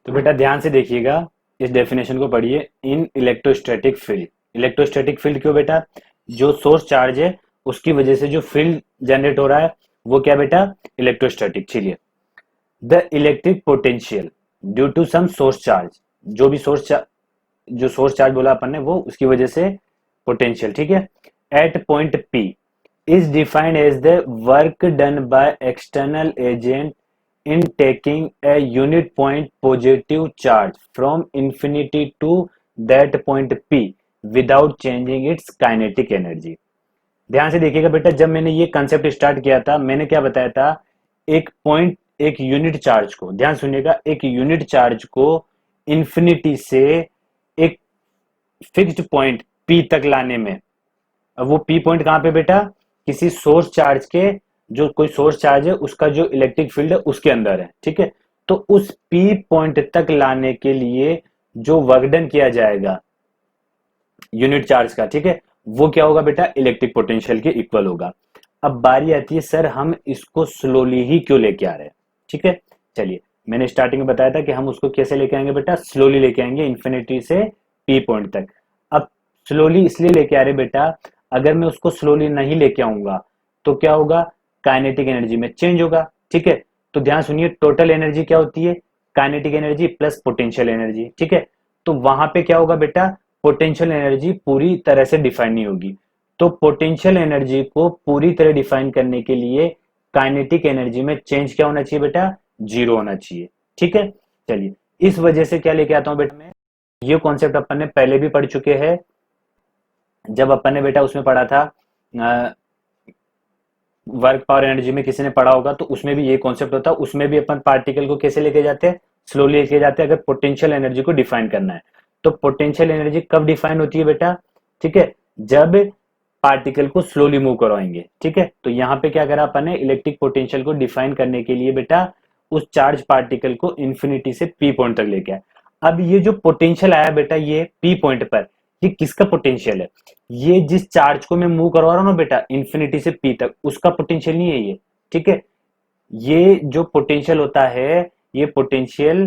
तो बेटा ध्यान से देखिएगा, इस डेफिनेशन को पढ़िए। इन इलेक्ट्रोस्टैटिक फील्ड, इलेक्ट्रोस्टैटिक फील्ड क्यों बेटा, जो सोर्स चार्ज है उसकी वजह से जो फील्ड जनरेट हो रहा है वो क्या बेटा, इलेक्ट्रोस्टैटिक। चलिए, the electric potential due to some source charge, जो भी जो सोर्स चार्ज बोला अपन ने वो उसकी वजह से पोटेंशियल, ठीक है, at point P is defined as the work done by external agent in taking a unit point positive charge from infinity to that point P without changing its kinetic energy। ध्यान से देखिएगा बेटा, जब मैंने ये concept start किया था मैंने क्या बताया था, एक पॉइंट, एक यूनिट चार्ज को, ध्यान सुनिएगा, एक यूनिट चार्ज को इंफिनिटी से एक फिक्स्ड पॉइंट P तक लाने में, अब वो P पॉइंट कहां पे बेटा, किसी सोर्स चार्ज के, जो कोई सोर्स चार्ज है उसका जो इलेक्ट्रिक फील्ड है उसके अंदर है। ठीक है, तो उस P पॉइंट तक लाने के लिए जो वर्क डन किया जाएगा यूनिट चार्ज का, ठीक है, वो क्या होगा बेटा, इलेक्ट्रिक पोटेंशियल के इक्वल होगा। अब बारी आती है सर हम इसको स्लोली ही क्यों लेके आ रहे हैं। ठीक है, चलिए मैंने स्टार्टिंग में बताया था कि हम उसको कैसे लेके आएंगे बेटा, स्लोली लेके आएंगे इन्फिनिटी से P पॉइंट तक। अब स्लोली इसलिए लेके आ रहे बेटा, अगर मैं उसको स्लोली नहीं लेके आऊंगा तो क्या होगा, काइनेटिक एनर्जी में चेंज होगा। ठीक है, तो ध्यान सुनिए, टोटल एनर्जी क्या होती है, kinetic energy plus potential energy. ठीक है, तो वहां पे क्या होगा बेटा, पोटेंशियल एनर्जी पूरी तरह से डिफाइन नहीं होगी। तो पोटेंशियल एनर्जी को पूरी तरह डिफाइन करने के लिए काइनेटिक एनर्जी में चेंज क्या होना चाहिए बेटा, जीरो होना चाहिए। ठीक है, चलिए इस वजह से क्या लेके आता हूं बेटा मैं, ये कॉन्सेप्ट अपन ने पहले भी पढ़ चुके हैं, जब अपन ने बेटा उसमें पढ़ा था वर्क पावर एनर्जी में, किसी ने पढ़ा होगा तो उसमें भी ये कॉन्सेप्ट होता है। उसमें भी अपन पार्टिकल को कैसे लेके जाते हैं, स्लोली लेके जाते हैं, अगर पोटेंशियल एनर्जी को डिफाइन करना है। तो पोटेंशियल एनर्जी कब डिफाइन होती है बेटा, ठीक है, जब पार्टिकल को स्लोली मूव करवाएंगे। ठीक है, तो यहाँ पे क्या करा अपन ने, इलेक्ट्रिक पोटेंशियल को डिफाइन करने के लिए बेटा उस चार्ज पार्टिकल को इंफिनिटी से पी पॉइंट तक लेके आए। अब ये जो पोटेंशियल आया बेटा ये पी पॉइंट पर, ये किसका पोटेंशियल है, ये जिस चार्ज को मैं मूव करवा रहा हूं ना बेटा इंफिनिटी से पी तक, उसका पोटेंशियल नहीं है ये। ठीक है, ये जो पोटेंशियल होता है, ये पोटेंशियल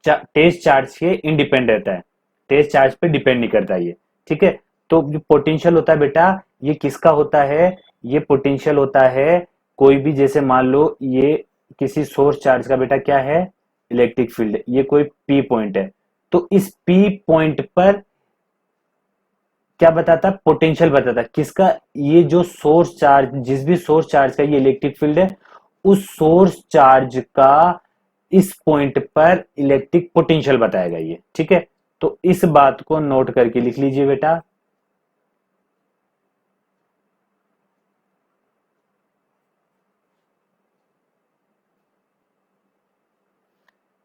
टेस्ट चार्ज के इंडिपेंडेंट रहता है, टेस्ट चार्ज पे डिपेंड नहीं करता ये। ठीक है, तो जो पोटेंशियल होता है बेटा ये किसका होता है, ये पोटेंशियल होता है कोई भी, जैसे मान लो ये किसी सोर्स चार्ज का बेटा क्या है, इलेक्ट्रिक फील्ड, ये कोई पी पॉइंट है, तो इस पी पॉइंट पर क्या बताता, पोटेंशियल बताता किसका, ये जो सोर्स चार्ज, जिस भी सोर्स चार्ज का ये इलेक्ट्रिक फील्ड है, उस सोर्स चार्ज का इस पॉइंट पर इलेक्ट्रिक पोटेंशियल बताएगा ये। ठीक है, तो इस बात को नोट करके लिख लीजिए बेटा।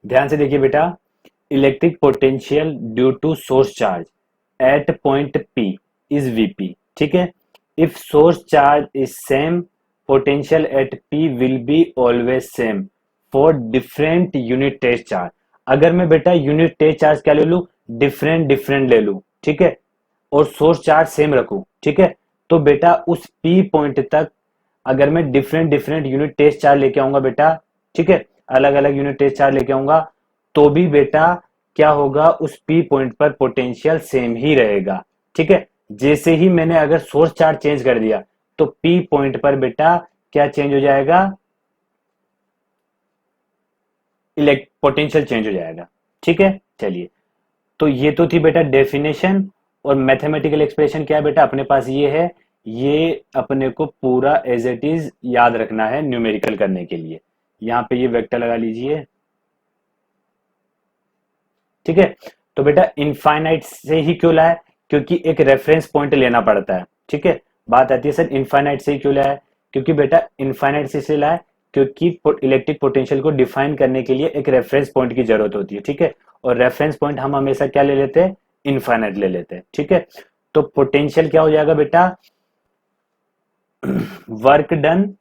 ध्यान से देखिए बेटा, electric potential due to source charge at point P is Vp। ठीक है, if source charge is same, potential at P will be always same for different unit test charge. अगर मैं बेटा यूनिट टेस्ट चार्ज क्या ले लू, different different ले लू, ठीक है, और सोर्स चार्ज सेम रखू, ठीक है, तो बेटा उस P पॉइंट तक अगर मैं different different unit test charge लेके आऊंगा बेटा, ठीक है, अलग अलग यूनिट टेस्ट चार्ज लेके आऊंगा, तो भी बेटा क्या होगा, उस P पॉइंट पर पोटेंशियल सेम ही रहेगा। ठीक है, जैसे ही मैंने अगर सोर्स चार्ज चेंज कर दिया तो P पॉइंट पर बेटा क्या चेंज हो जाएगा, इलेक्ट पोटेंशियल चेंज हो जाएगा। ठीक है, चलिए तो ये तो थी बेटा डेफिनेशन, और मैथमेटिकल एक्सप्रेशन क्या है बेटा अपने पास ये है, ये अपने को पूरा एज इट इज याद रखना है न्यूमेरिकल करने के लिए। यहाँ पे ये वेक्टर लगा लीजिए। ठीक है, तो बेटा इनफाइनाइट से ही क्यों लाया, क्योंकि एक रेफरेंस पॉइंट लेना पड़ता है। ठीक है, बात आती है सर इनफाइनाइट से ही क्यों लाया, क्योंकि बेटा इनफाइनाइट से इसलिए लाया क्योंकि इलेक्ट्रिक पोटेंशियल को डिफाइन करने के लिए एक रेफरेंस पॉइंट की जरूरत होती है। ठीक है, और रेफरेंस पॉइंट हम हमेशा क्या ले लेते हैं, इनफाइनाइट ले लेते हैं। ठीक है, तो पोटेंशियल क्या हो जाएगा बेटा, work done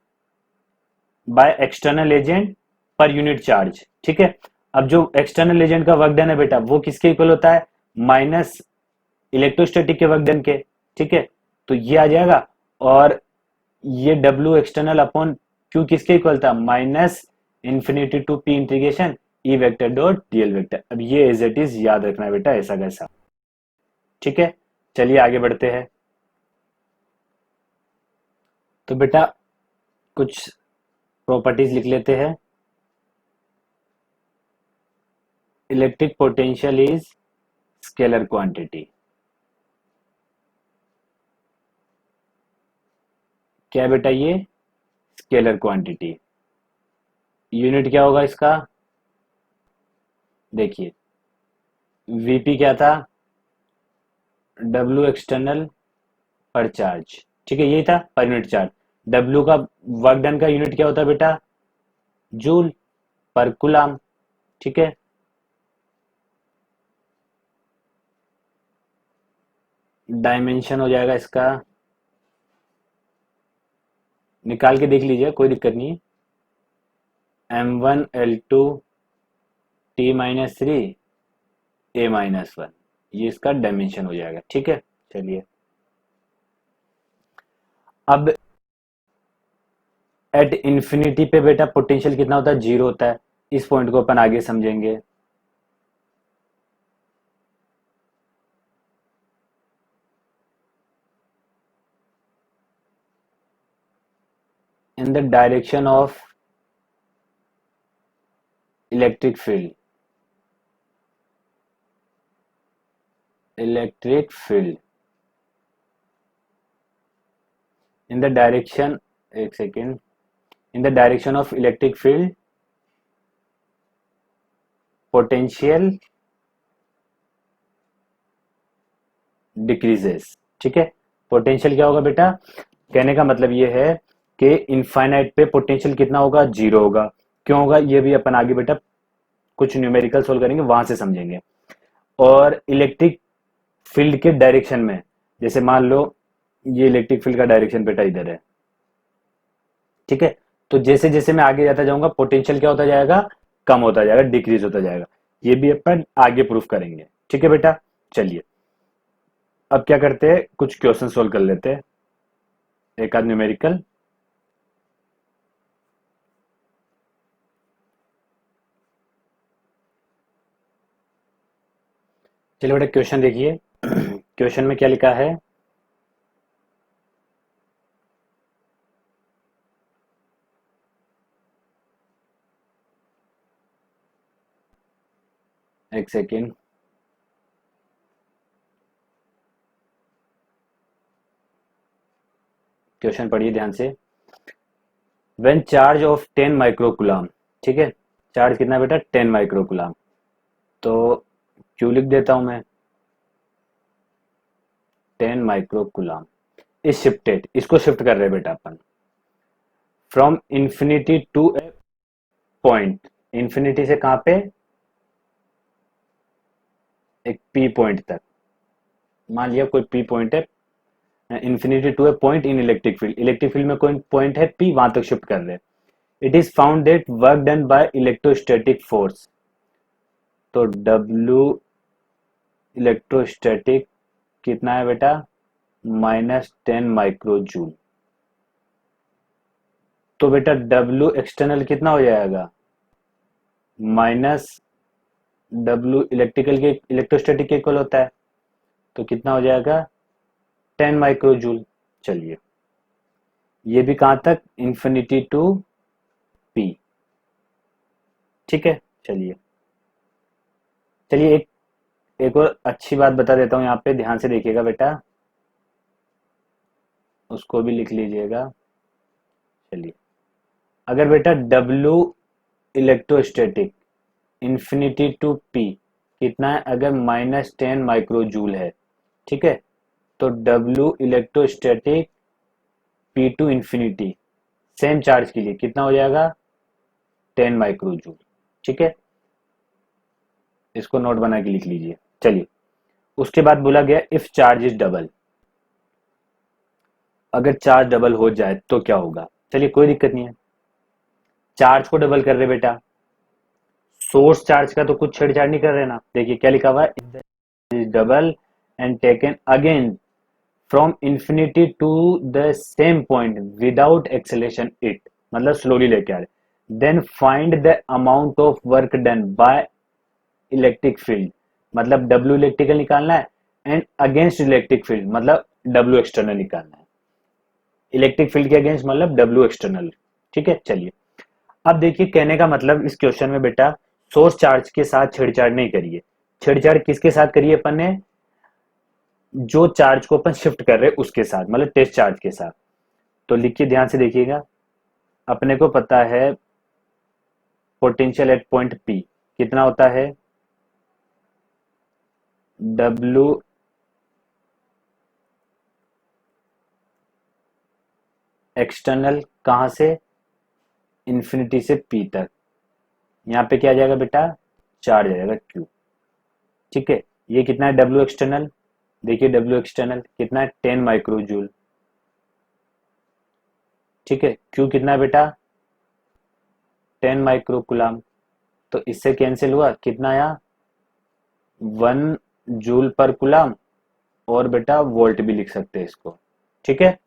by external agent per unit charge, ठीक है। अब जो एक्सटर्नल एजेंट का वर्क डन है बेटा, वो किसके इक्वल होता है, माइनस इलेक्ट्रोस्टैटिक के वर्क डन के, ठीक है। तो ये आ जाएगा, और ये डब्ल्यू एक्सटर्नल अपॉन क्यू किसके इक्वल था, minus infinity to P integration E vector dot DL vector. अब ये एज इट इज याद रखना है बेटा, ऐसा कैसा, ठीक है। चलिए आगे बढ़ते हैं। तो बेटा कुछ प्रॉपर्टीज लिख लेते हैं। Electric potential is scalar quantity. क्या है बेटा ये, स्केलर क्वांटिटी। यूनिट क्या होगा इसका, देखिए वीपी क्या था, डब्ल्यू एक्सटर्नल पर चार्ज, ठीक है, यही था पर यूनिट चार्ज। डब्ल्यू का वर्क डन का यूनिट क्या होता है बेटा, जूल पर कूलम, ठीक है। डायमेंशन हो जाएगा इसका, निकाल के देख लीजिए, कोई दिक्कत नहीं है। M1 L2 T-3 A-1, ये इसका डायमेंशन हो जाएगा, ठीक है। चलिए अब एट इंफिनिटी पे बेटा पोटेंशियल कितना होता है, जीरो होता है। इस पॉइंट को अपन आगे समझेंगे। In the direction of electric field, electric field in the direction, एक second, in the direction of electric field potential decreases, ठीक है। पोटेंशियल क्या होगा बेटा, कहने का मतलब ये है कि इनफाइनाइट पे पोटेंशियल कितना होगा, जीरो होगा। क्यों होगा, ये भी अपन आगे बेटा कुछ न्यूमेरिकल सोल्व करेंगे, वहां से समझेंगे। और इलेक्ट्रिक फील्ड के डायरेक्शन में, जैसे मान लो ये इलेक्ट्रिक फील्ड का डायरेक्शन बेटा इधर है, ठीक है। तो जैसे जैसे मैं आगे जाता जाऊंगा पोटेंशियल क्या होता जाएगा, कम होता जाएगा, डिक्रीज होता जाएगा। ये भी अपन आगे प्रूफ करेंगे, ठीक है बेटा। चलिए अब क्या करते हैं, कुछ क्वेश्चन सोल्व कर लेते हैं, एक आध न्यूमेरिकल। चलिए बेटा क्वेश्चन देखिए। क्वेश्चन में क्या लिखा है, एक सेकेंड, क्वेश्चन पढ़िए ध्यान से। व्हेन चार्ज ऑफ 10 माइक्रोकुलाम, ठीक है, चार्ज कितना बेटा 10 माइक्रोकुलाम, तो क्यू लिख देता हूं मैं, 10 माइक्रोकुलाम इज शिफ्टेड, इसको शिफ्ट कर रहे हैं बेटा अपन, from infinity to a point, infinity से कहां पे, एक पी पॉइंट तक, मान लिया कोई पी पॉइंट है, infinity to a point in electric field, electric field में कोई पॉइंट है पी, वहां तक शिफ्ट कर रहे हैं। It is found that work done by electrostatic force, तो डब्ल्यू इलेक्ट्रोस्टैटिक कितना है बेटा, -10 माइक्रो जूल। तो बेटा डब्ल्यू एक्सटर्नल कितना हो जाएगा, माइनस डब्ल्यू इलेक्ट्रिकल के इलेक्ट्रोस्टैटिक के इक्वल होता है, तो कितना हो जाएगा 10 माइक्रो जूल। चलिए ये भी कहां तक, इंफिनिटी टू पी, ठीक है। चलिए चलिए एक और अच्छी बात बता देता हूं, यहाँ पे ध्यान से देखिएगा बेटा, उसको भी लिख लीजिएगा। चलिए अगर बेटा W electrostatic infinity to P कितना है, अगर -10 माइक्रो जूल है, ठीक है, तो W electrostatic P to infinity same charge के लिए कितना हो जाएगा, 10 माइक्रो जूल, ठीक है। इसको नोट बना के लिख लीजिए। चलिए उसके बाद बोला गया इफ चार्ज इज डबल, अगर चार्ज डबल हो जाए तो क्या होगा? चलिए कोई दिक्कत नहीं है, चार्ज को डबल कर रहे बेटा, सोर्स चार्ज का तो कुछ छेड़छाड़ नहीं कर रहे ना। देखिए क्या लिखा हुआ है, is double and taken again from infinity to the same point without acceleration it, मतलब स्लोली लेके आ रहे, then find the amount of work done by electric field, मतलब डब्ल्यू इलेक्ट्रिकल निकालना है, एंड अगेंस्ट इलेक्ट्रिक फील्ड मतलब W external निकालना है। इलेक्ट्रिक फील्ड के अगेंस्ट मतलब डब्ल्यू एक्सटर्नल। ठीक है, चलिए अब देखिए कहने का मतलब इस क्वेश्चन में बेटा सोर्स चार्ज के साथ छेड़छाड़ नहीं करिए। छेड़छाड़ किसके साथ करिए अपन ने? जो चार्ज को अपन शिफ्ट कर रहे हैं उसके साथ, मतलब टेस्ट चार्ज के साथ। तो लिखिए ध्यान से देखिएगा, अपने को पता है पोटेंशियल एट पॉइंट पी कितना होता है, डब्ल्यू एक्सटर्नल, कहां से? इंफिनिटी से पी तक। यहाँ पे क्या आ जाएगा बेटा? चार्ज आ जाएगा क्यू। ठीक है, ये कितना है डब्ल्यू एक्सटर्नल? देखिए डब्ल्यू एक्सटर्नल कितना है, 10 माइक्रो जूल। ठीक है, क्यू कितना है बेटा? 10 माइक्रो कुलाम। तो इससे कैंसिल हुआ, कितना आया? 1 जूल पर कुलाम। और बेटा वोल्ट भी लिख सकते हैं इसको। ठीक है,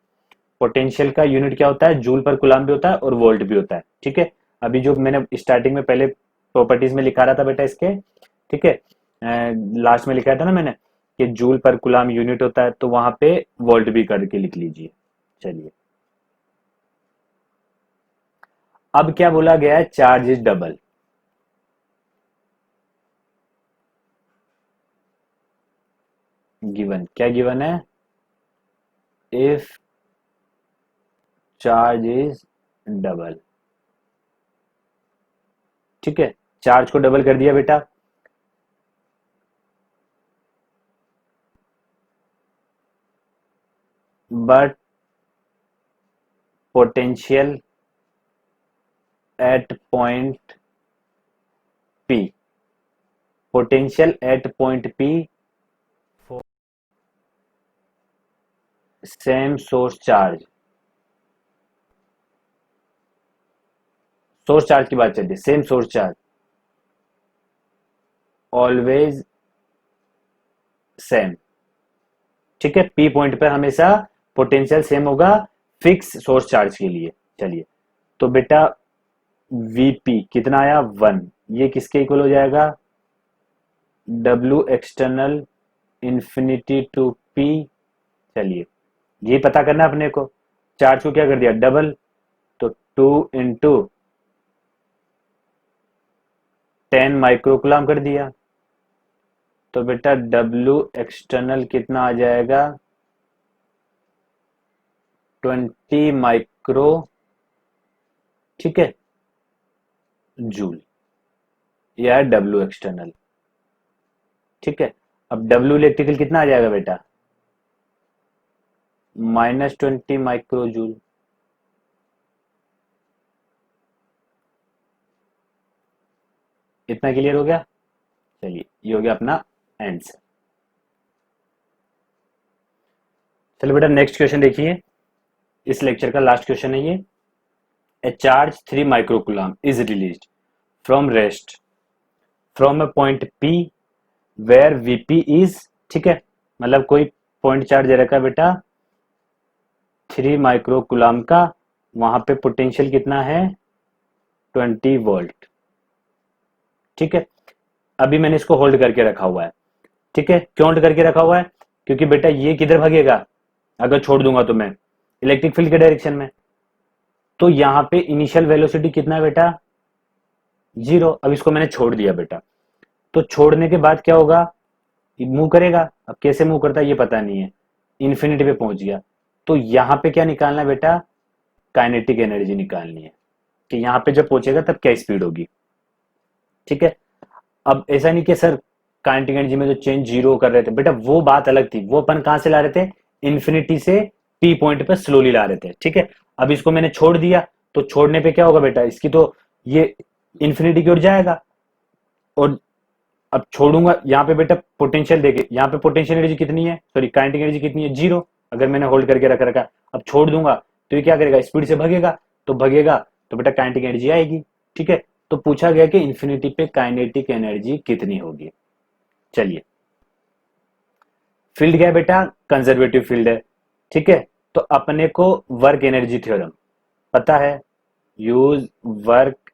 पोटेंशियल का यूनिट क्या होता है? जूल पर कुलाम भी होता है और वोल्ट भी होता है। ठीक है, अभी जो मैंने स्टार्टिंग में पहले प्रॉपर्टीज में लिखा रहा था बेटा इसके, ठीक है, लास्ट में लिखा था ना मैंने कि जूल पर कुलाम यूनिट होता है, तो वहां पे वोल्ट भी करके लिख लीजिए। चलिए अब क्या बोला गया है, चार्ज इज डबल। गिवन क्या गिवन है? If charge is double. ठीक है, चार्ज को डबल कर दिया बेटा, but potential at point P, potential at point P same source charge, source charge की बात चलती है, same source charge always same. ठीक है, पी पॉइंट पर हमेशा पोटेंशियल सेम होगा फिक्स सोर्स चार्ज के लिए। चलिए तो बेटा वीपी कितना आया? 1। ये किसके इक्वल हो जाएगा? W external infinity to P. चलिए ये पता करना अपने को, चार्ज को क्या कर दिया? डबल, तो 2 इंटू 10 माइक्रोकुलाम कर दिया। तो बेटा डब्ल्यू एक्सटर्नल कितना आ जाएगा? 20 माइक्रो, ठीक है, जूल। यह है डब्ल्यू एक्सटर्नल। ठीक है, अब डब्ल्यू इलेक्ट्रिकल कितना आ जाएगा बेटा? -20 माइक्रो जूल। इतना क्लियर हो गया? चलिए ये हो गया अपना आंसर। चलो बेटा नेक्स्ट क्वेश्चन देखिए, इस लेक्चर का लास्ट क्वेश्चन है ये। A charge 3 microcoulomb is released from rest from a point P where VP is, ठीक है, मतलब कोई पॉइंट चार्ज दे रखा है बेटा 3 माइक्रोकुलाम का, वहां पे पोटेंशियल कितना है? 20 वोल्ट। ठीक है, अभी मैंने इसको होल्ड करके रखा हुआ है। ठीक है, क्यों होल्ड करके रखा हुआ है? क्योंकि बेटा ये किधर भागेगा अगर छोड़ दूंगा तो मैं? इलेक्ट्रिक फील्ड के डायरेक्शन में। तो यहाँ पे इनिशियल वेलोसिटी कितना है बेटा? 0। अब इसको मैंने छोड़ दिया बेटा, तो छोड़ने के बाद क्या होगा? मूव करेगा। अब कैसे मूव करता है ये पता नहीं है, इन्फिनिटी पे पहुंच गया। तो यहाँ पे क्या निकालना है बेटा? काइनेटिक एनर्जी निकालनी है कि यहाँ पे जब पहुंचेगा तब क्या स्पीड होगी। ठीक है, अब ऐसा नहीं कि सर काइनेटिक एनर्जी में जो चेंज 0 कर रहे थे बेटा, वो बात अलग थी, वो अपन कहां से ला रहे थे? इन्फिनिटी से पी पॉइंट पर स्लोली ला रहे थे। ठीक है, अब इसको मैंने छोड़ दिया, तो छोड़ने पे क्या होगा बेटा? इसकी तो ये इन्फिनिटी की ओर जाएगा, और अब छोड़ूंगा यहाँ पे बेटा पोटेंशियल, देखिए यहाँ पे पोटेंशियल एनर्जी कितनी है, सॉरी काइनेटिक एनर्जी कितनी है? 0। अगर मैंने होल्ड करके रख रखा, अब छोड़ दूंगा तो ये क्या करेगा, स्पीड से भगेगा, तो भगेगा तो बेटा काइनेटिक एनर्जी आएगी। ठीक है, तो पूछा गया कि इन्फिनिटी पे काइनेटिक एनर्जी कितनी होगी। चलिए, फील्ड क्या है बेटा, कंजर्वेटिव फील्ड है। ठीक है, तो अपने को वर्क एनर्जी थ्योरम पता है, यूज वर्क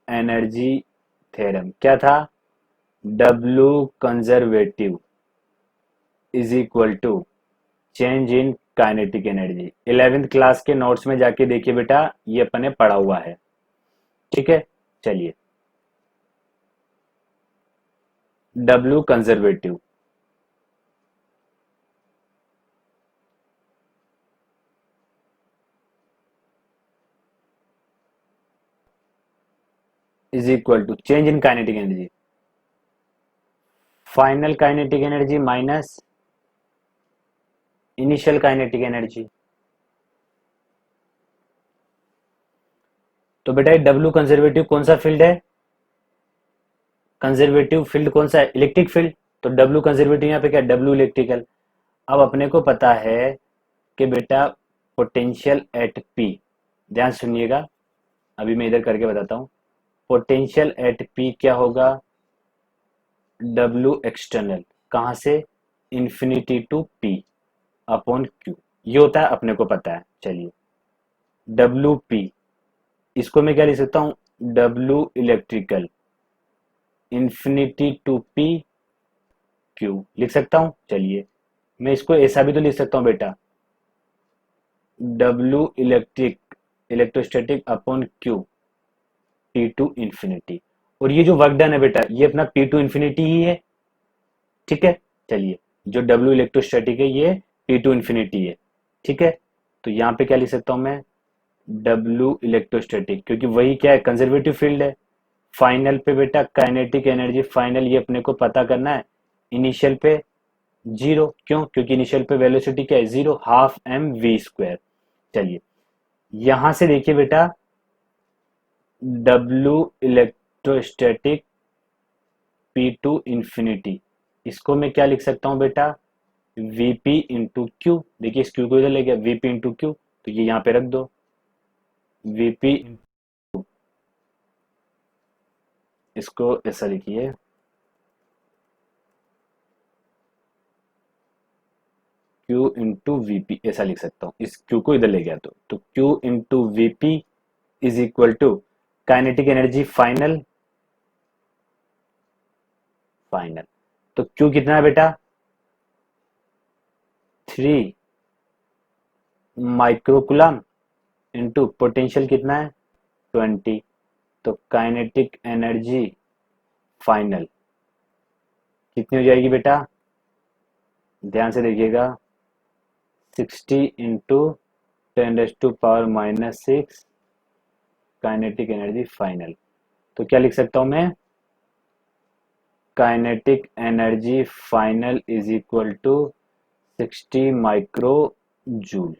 एनर्जी थ्योरम क्या था, W conservative is equal to change in kinetic energy. 11th class के नोट्स में जाके देखिए बेटा, ये अपने पढ़ा हुआ है। ठीक है, चलिए, W conservative is equal to change in kinetic energy, final kinetic energy minus initial kinetic energy. तो बेटा डब्ल्यू कंजर्वेटिव कौन सा फील्ड है, कंजर्वेटिव फील्ड कौन सा है, इलेक्ट्रिक फील्ड। तो डब्ल्यू कंजर्वेटिव यहाँ पे क्या, डब्ल्यू इलेक्ट्रिकल। अब अपने को पता है कि बेटा पोटेंशियल एट पी, ध्यान सुनिएगा, अभी मैं इधर करके बताता हूँ। पोटेंशियल एट पी क्या होगा, डब्ल्यू एक्सटर्नल, कहाँ से, infinity to P upon Q, ये होता है, अपने को पता है। चलिए, डब्ल्यू पी, इसको मैं क्या लिख सकता हूँ, W electrical infinity to P Q लिख सकता हूँ। चलिए, मैं इसको ऐसा भी तो लिख सकता हूँ बेटा, W electrostatic upon Q P to infinity. और ये जो वर्क डन है बेटा, ये अपना पी टू इंफिनिटी ही है। ठीक है, चलिए, जो डब्ल्यू इलेक्ट्रोस्टैटिक है ये पी टू इंफिनिटी है। ठीक है, तो यहाँ पे क्या लिख सकता हूँ मैं, डब्ल्यू इलेक्ट्रोस्टैटिक, क्योंकि वही क्या है, कंजर्वेटिव फील्ड है। फाइनल पे बेटा काइनेटिक एनर्जी फाइनल, ये अपने को पता करना है, इनिशियल पे जीरो, क्यों, क्योंकि इनिशियल पे वेलोसिटी क्या है, zero, half M V square. चलिए, यहां से देखिए बेटा, W electrostatic P to infinity, इसको मैं क्या लिख सकता हूं बेटा, वीपी इंटू क्यू। देखिए इस क्यू को इधर ले गया, वीपी इंटू क्यू, तो ये यहाँ पे रख दो, वीपी, इसको ऐसा लिखिए, Q इंटू वीपी ऐसा लिख सकता हूँ, इस Q को इधर ले गया तो Q into VP is equal to kinetic energy final, final, तो Q कितना है बेटा, 3 माइक्रोकुलम इंटू पोटेंशियल कितना है, 20, तो काइनेटिक एनर्जी फाइनल कितनी हो जाएगी बेटा, ध्यान से देखिएगा, 60 इंटू 10⁻⁻⁶ काइनेटिक एनर्जी फाइनल। तो क्या लिख सकता हूं मैं, kinetic energy final is equal to 60 micro joule.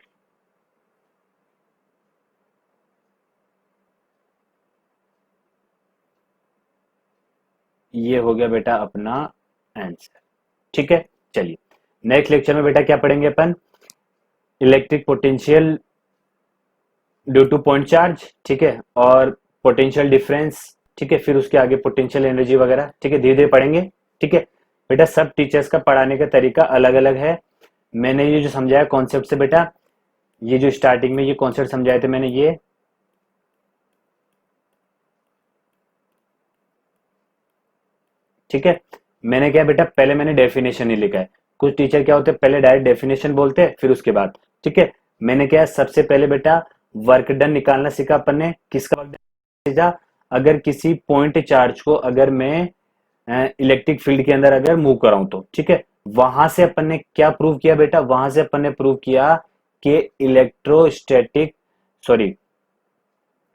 ये हो गया बेटा अपना आंसर। ठीक है, चलिए, नेक्स्ट लेक्चर में बेटा क्या पढ़ेंगे अपन, electric potential due to point charge. ठीक है, और पोटेंशियल डिफरेंस। ठीक है, फिर उसके आगे पोटेंशियल एनर्जी वगैरह। ठीक है, धीरे धीरे पढ़ेंगे। ठीक है बेटा, सब टीचर्स का पढ़ाने का तरीका अलग अलग है। मैंने ये जो समझाया कॉन्सेप्ट से बेटा, ये जो स्टार्टिंग में ये कॉन्सेप्ट समझाए थे मैंने, ये ठीक है, मैंने क्या बेटा, पहले मैंने डेफिनेशन ही लिखा है। कुछ टीचर क्या होते हैं, पहले डायरेक्ट डेफिनेशन बोलते हैं, फिर उसके बाद। ठीक है, मैंने क्या, सबसे पहले बेटा वर्क डन निकालना सीखा अपन ने, किसका वर्क डन सीखा, अगर किसी पॉइंट चार्ज को अगर मैं इलेक्ट्रिक फील्ड के अंदर अगर मूव कराऊं तो। ठीक है, वहां से अपन ने क्या प्रूव किया बेटा, वहां से अपन ने प्रूव किया कि इलेक्ट्रोस्टैटिक, सॉरी,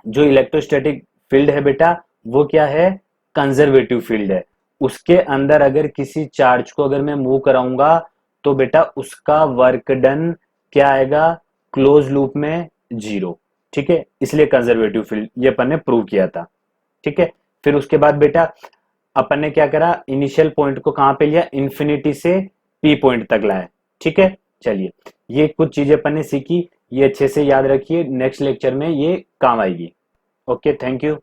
जो इलेक्ट्रोस्टैटिक फील्ड है बेटा, वो क्या है, कंजर्वेटिव फील्ड है। उसके अंदर अगर किसी चार्ज को अगर मैं मूव कराऊंगा तो बेटा उसका वर्क डन क्या आएगा, क्लोज लूप में जीरो। ठीक है, इसलिए कंजर्वेटिव फील्ड, ये अपन ने प्रूव किया था। ठीक है, फिर उसके बाद बेटा अपन ने क्या करा, इनिशियल पॉइंट को कहां पे लिया, इंफिनिटी से पी पॉइंट तक लाया। ठीक है, चलिए, ये कुछ चीजें अपन ने सीखी, ये अच्छे से याद रखिए, नेक्स्ट लेक्चर में ये काम आएगी। Okay, thank you.